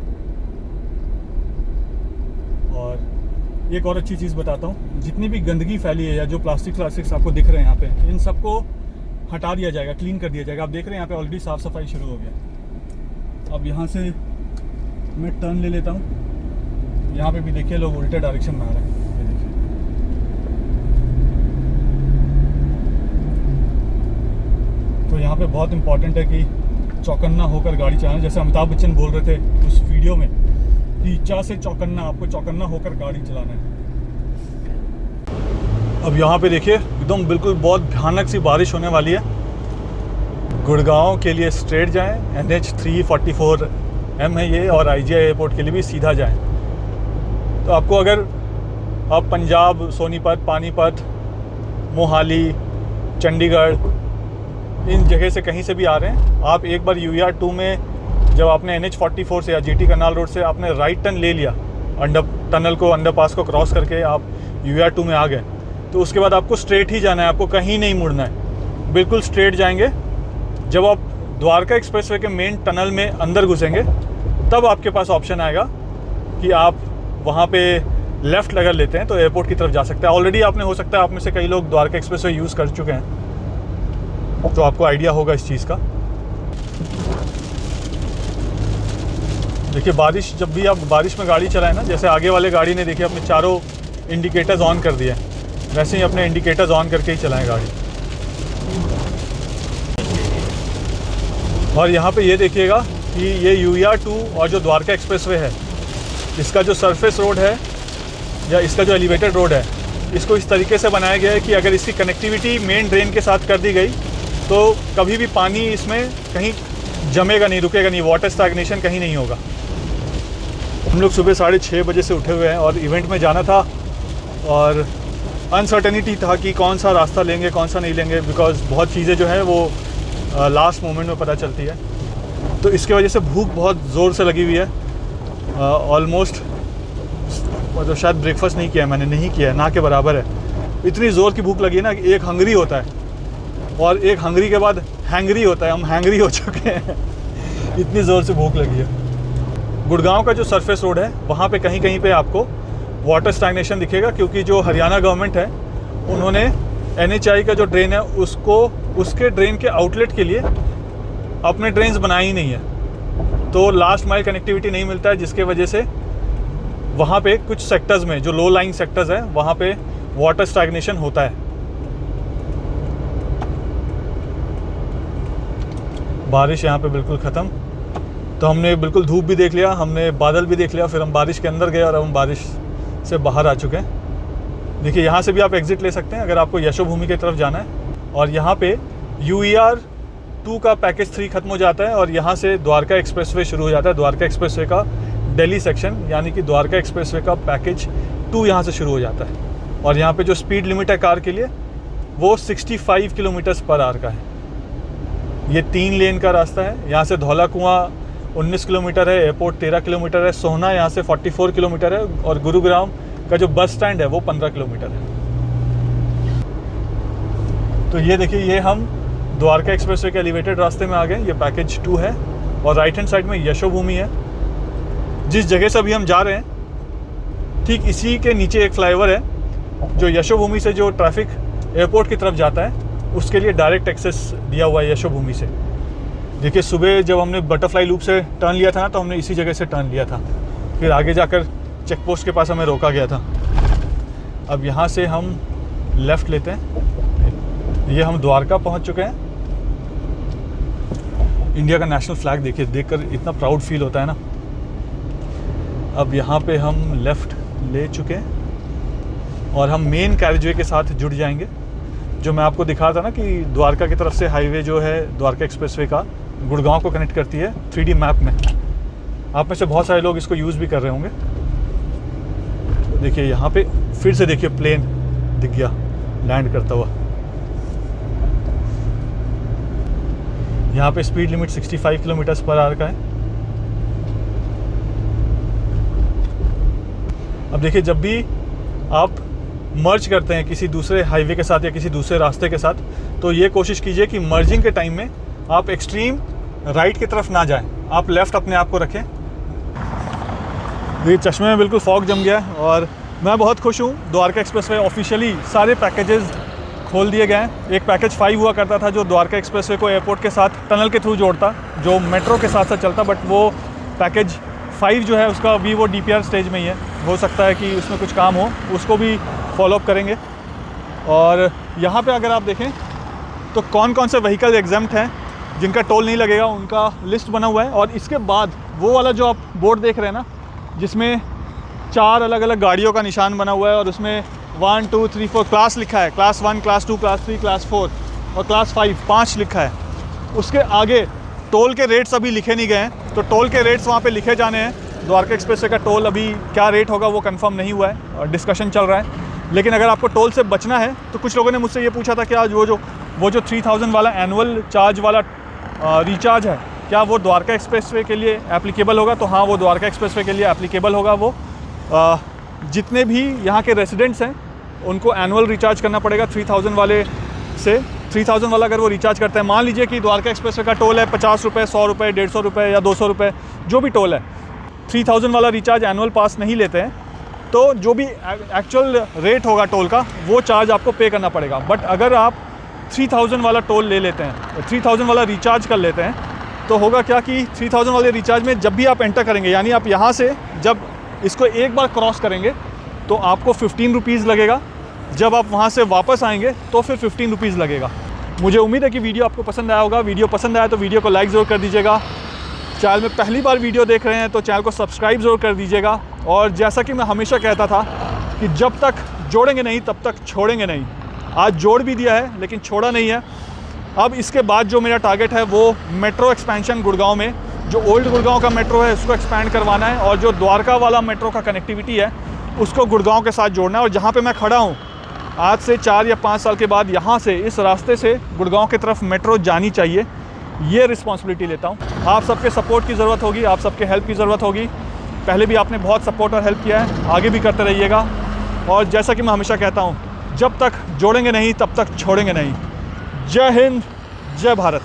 A: और एक और अच्छी चीज़ बताता हूँ, जितनी भी गंदगी फैली है या जो प्लास्टिक्स आपको दिख रहे हैं यहाँ पे, इन सबको हटा दिया जाएगा, क्लीन कर दिया जाएगा। आप देख रहे हैं यहाँ पे ऑलरेडी साफ़ सफाई शुरू हो गया। अब यहाँ से मैं टर्न ले लेता हूँ। यहाँ पे भी देखिए लोग उल्टे डायरेक्शन में आ रहे हैं, ये देखिए। तो यहाँ पे बहुत इंपॉर्टेंट है कि चौकन्ना होकर गाड़ी चलाना। जैसे अमिताभ बच्चन बोल रहे थे उस वीडियो में कि चा से चौकन्ना, आपको चौकन्ना होकर गाड़ी चलाना है। अब यहाँ पे देखिए एकदम बिल्कुल बहुत भयानक सी बारिश होने वाली है। गुड़गांव के लिए स्ट्रेट जाएं, NH344M है ये, और IGI एयरपोर्ट के लिए भी सीधा जाएं। तो आपको अगर आप पंजाब, सोनीपत, पानीपत, मोहाली, चंडीगढ़ इन जगह से कहीं से भी आ रहे हैं, आप एक बार UER 2 में जब आपने NH44 से या GT करनाल रोड से आपने राइट टर्न ले लिया, टनल को, अंडरपास को क्रॉस करके आप UER 2 में आ गए, तो उसके बाद आपको स्ट्रेट ही जाना है, आपको कहीं नहीं मुड़ना है, बिल्कुल स्ट्रेट जाएंगे। जब आप द्वारका एक्सप्रेसवे के मेन टनल में अंदर घुसेंगे तब आपके पास ऑप्शन आएगा कि आप वहाँ पे लेफ़्ट अगर लेते हैं तो एयरपोर्ट की तरफ जा सकते हैं। ऑलरेडी आपने, हो सकता है आप में से कई लोग द्वारका एक्सप्रेसवे यूज़ कर चुके हैं, तो आपको आइडिया होगा इस चीज़ का। देखिए बारिश, जब भी आप बारिश में गाड़ी चलाएं ना, जैसे आगे वाले गाड़ी ने देखिए अपने चारों इंडिकेटर्स ऑन कर दिए, वैसे ही अपने इंडिकेटर्स ऑन करके ही चलाएं गाड़ी। और यहाँ पे ये देखिएगा कि ये UER 2 और जो द्वारका एक्सप्रेसवे है, इसका जो सरफेस रोड है या इसका जो एलिवेटेड रोड है, इसको इस तरीके से बनाया गया है कि अगर इसकी कनेक्टिविटी मेन ड्रेन के साथ कर दी गई तो कभी भी पानी इसमें कहीं जमेगा नहीं, रुकेगा नहीं, वाटर स्टैग्नेशन कहीं नहीं होगा। हम लोग सुबह 6:30 बजे से उठे हुए हैं और इवेंट में जाना था और अनसर्टेनिटी था कि कौन सा रास्ता लेंगे कौन सा नहीं लेंगे, बिकॉज़ बहुत चीज़ें जो है वो लास्ट मोमेंट में पता चलती है। तो इसके वजह से भूख बहुत ज़ोर से लगी हुई है। ऑलमोस्ट मतलब शायद ब्रेकफास्ट नहीं किया है मैंने, नहीं किया है, ना के बराबर है। इतनी ज़ोर की भूख लगी है ना कि एक हंगरी होता है और एक हंगरी के बाद हैंगरी होता है, हम हैंगरी हो चुके हैं इतनी ज़ोर से भूख लगी है। गुड़गांव का जो सरफेस रोड है वहाँ पे कहीं कहीं पे आपको वाटर स्टैग्नेशन दिखेगा, क्योंकि जो हरियाणा गवर्नमेंट है उन्होंने NHI का जो ड्रेन है उसको, उसके ड्रेन के आउटलेट के लिए अपने ड्रेन्स बनाए ही नहीं है, तो लास्ट माइल कनेक्टिविटी नहीं मिलता है, जिसके वजह से वहाँ पे कुछ सेक्टर्स में, जो लो लाइंग सेक्टर्स हैं, वहाँ पे वाटर स्टैग्नेशन होता है। बारिश यहाँ पे बिल्कुल ख़त्म, तो हमने बिल्कुल धूप भी देख लिया, हमने बादल भी देख लिया, फिर हम बारिश के अंदर गए और अब हम बारिश से बाहर आ चुके हैं। देखिए यहाँ से भी आप एग्ज़िट ले सकते हैं अगर आपको यशोभूमि की तरफ जाना है। और यहाँ पे UER 2 का पैकेज 3 ख़त्म हो जाता है और यहाँ से द्वारका एक्सप्रेसवे शुरू हो जाता है। द्वारका एक्सप्रेसवे का दिल्ली सेक्शन, यानी कि द्वारका एक्सप्रेसवे का पैकेज 2 यहाँ से शुरू हो जाता है। और यहाँ पे जो स्पीड लिमिट है कार के लिए वो 65 km/h का है। ये 3 लेन का रास्ता है। यहाँ से धौला कुआं 19 किलोमीटर है, एयरपोर्ट 13 किलोमीटर है, सोहना यहाँ से 44 किलोमीटर है और गुरुग्राम का जो बस स्टैंड है वो 15 किलोमीटर है। तो ये देखिए, ये हम द्वारका एक्सप्रेसवे के एलिवेटेड रास्ते में आ गए। ये पैकेज 2 है और राइट हैंड साइड में यशोभूमि है। जिस जगह से अभी हम जा रहे हैं ठीक इसी के नीचे एक फ्लाईओवर है जो यशोभूमि से, जो ट्रैफिक एयरपोर्ट की तरफ जाता है, उसके लिए डायरेक्ट एक्सेस दिया हुआ है यशोभूमि से। देखिए सुबह जब हमने बटरफ्लाई लूप से टर्न लिया था ना, तो हमने इसी जगह से टर्न लिया था, फिर आगे जाकर चेक पोस्ट के पास हमें रोका गया था। अब यहाँ से हम लेफ़्ट लेते हैं। ये हम द्वारका पहुँच चुके हैं। इंडिया का नेशनल फ्लैग देखिए, देखकर इतना प्राउड फील होता है ना। अब यहाँ पे हम लेफ़्ट ले चुके हैं और हम मेन कैरिजवे के साथ जुड़ जाएंगे, जो मैं आपको दिखा था ना कि द्वारका की तरफ से हाईवे जो है द्वारका एक्सप्रेसवे का गुड़गांव को कनेक्ट करती है 3D मैप में। आप में से बहुत सारे लोग इसको यूज़ भी कर रहे होंगे। तो देखिए यहाँ पे फिर से देखिए प्लेन दिख गया लैंड करता हुआ। यहाँ पे स्पीड लिमिट 65 km/h का है। अब देखिए, जब भी आप मर्ज करते हैं किसी दूसरे हाईवे के साथ या किसी दूसरे रास्ते के साथ, तो ये कोशिश कीजिए कि मर्जिंग के टाइम में आप एक्सट्रीम राइट की तरफ ना जाएं, आप लेफ़्ट अपने आप को रखें। ये चश्मे में बिल्कुल फॉग जम गया है और मैं बहुत खुश हूँ। द्वारका एक्सप्रेसवे ऑफिशियली सारे पैकेजेस खोल दिए गए हैं। एक पैकेज 5 हुआ करता था जो द्वारका एक्सप्रेसवे को एयरपोर्ट के साथ टनल के थ्रू जोड़ता, जो मेट्रो के साथ साथ चलता, बट वो पैकेज 5 जो है उसका अभी वो DPR स्टेज में ही है। हो सकता है कि उसमें कुछ काम हो, उसको भी फॉलोअप करेंगे। और यहाँ पे अगर आप देखें तो कौन कौन से व्हीकल एग्जम्प्ट हैं जिनका टोल नहीं लगेगा, उनका लिस्ट बना हुआ है। और इसके बाद वो वाला जो आप बोर्ड देख रहे हैं ना, जिसमें 4 अलग अलग गाड़ियों का निशान बना हुआ है और उसमें 1 2 3 4 क्लास लिखा है, क्लास 1, क्लास 2, क्लास 3, क्लास 4 और क्लास 5 लिखा है। उसके आगे टोल के रेट्स अभी लिखे नहीं गए हैं, तो टोल के रेट्स वहाँ पे लिखे जाने हैं। द्वारका एक्सप्रेसवे का टोल अभी क्या रेट होगा वो कंफर्म नहीं हुआ है और डिस्कशन चल रहा है। लेकिन अगर आपको टोल से बचना है, तो कुछ लोगों ने मुझसे ये पूछा था कि आज वो जो वो जो 3000 वाला एनुअल चार्ज वाला रिचार्ज है, क्या वो द्वारका एक्सप्रेसवे के लिए एप्लीकेबल होगा? तो हाँ, वो द्वारका एक्सप्रेसवे के लिए एप्लीकेबल होगा। वो जितने भी यहाँ के रेसिडेंट्स हैं उनको एनुअल रिचार्ज करना पड़ेगा 3000 वाले से। 3000 वाला अगर वो रिचार्ज करते हैं, मान लीजिए कि द्वारका एक्सप्रेसवे का टोल है 50 रुपये, 100 रुपये, 150 रुपये या 200 रुपये, जो भी टोल है, 3000 वाला रिचार्ज एनुअल पास नहीं लेते हैं तो जो भी एक्चुअल रेट होगा टोल का वो चार्ज आपको पे करना पड़ेगा। बट अगर आप 3000 वाला टोल ले लेते हैं, 3000 वाला रिचार्ज कर लेते हैं, तो होगा क्या कि 3000 वाले रिचार्ज में जब भी आप एंटर करेंगे, यानी आप यहाँ से जब इसको एक बार क्रॉस करेंगे तो आपको 15 रुपीज़ लगेगा, जब आप वहाँ से वापस आएंगे तो फिर 15 रुपीज़ लगेगा। मुझे उम्मीद है कि वीडियो आपको पसंद आया होगा। वीडियो पसंद आया तो वीडियो को लाइक ज़रूर कर दीजिएगा। चैनल में पहली बार वीडियो देख रहे हैं तो चैनल को सब्सक्राइब ज़रूर कर दीजिएगा। और जैसा कि मैं हमेशा कहता था कि जब तक जोड़ेंगे नहीं तब तक छोड़ेंगे नहीं। आज जोड़ भी दिया है लेकिन छोड़ा नहीं है। अब इसके बाद जो मेरा टारगेट है वो मेट्रो एक्सपेंशन गुड़गांव में, जो ओल्ड गुड़गांव का मेट्रो है उसको एक्सपैंड करवाना है, और जो द्वारका वाला मेट्रो का कनेक्टिविटी है उसको गुड़गांव के साथ जोड़ना है। और जहाँ पे मैं खड़ा हूँ, आज से 4 या 5 साल के बाद यहाँ से, इस रास्ते से गुड़गांव की तरफ मेट्रो जानी चाहिए। ये रिस्पॉन्सिबिलिटी लेता हूँ। आप सबके सपोर्ट की ज़रूरत होगी, आप सबके हेल्प की ज़रूरत होगी। पहले भी आपने बहुत सपोर्ट और हेल्प किया है, आगे भी करते रहिएगा। और जैसा कि मैं हमेशा कहता हूँ, जब तक जोड़ेंगे नहीं तब तक छोड़ेंगे नहीं। जय हिंद, जय भारत।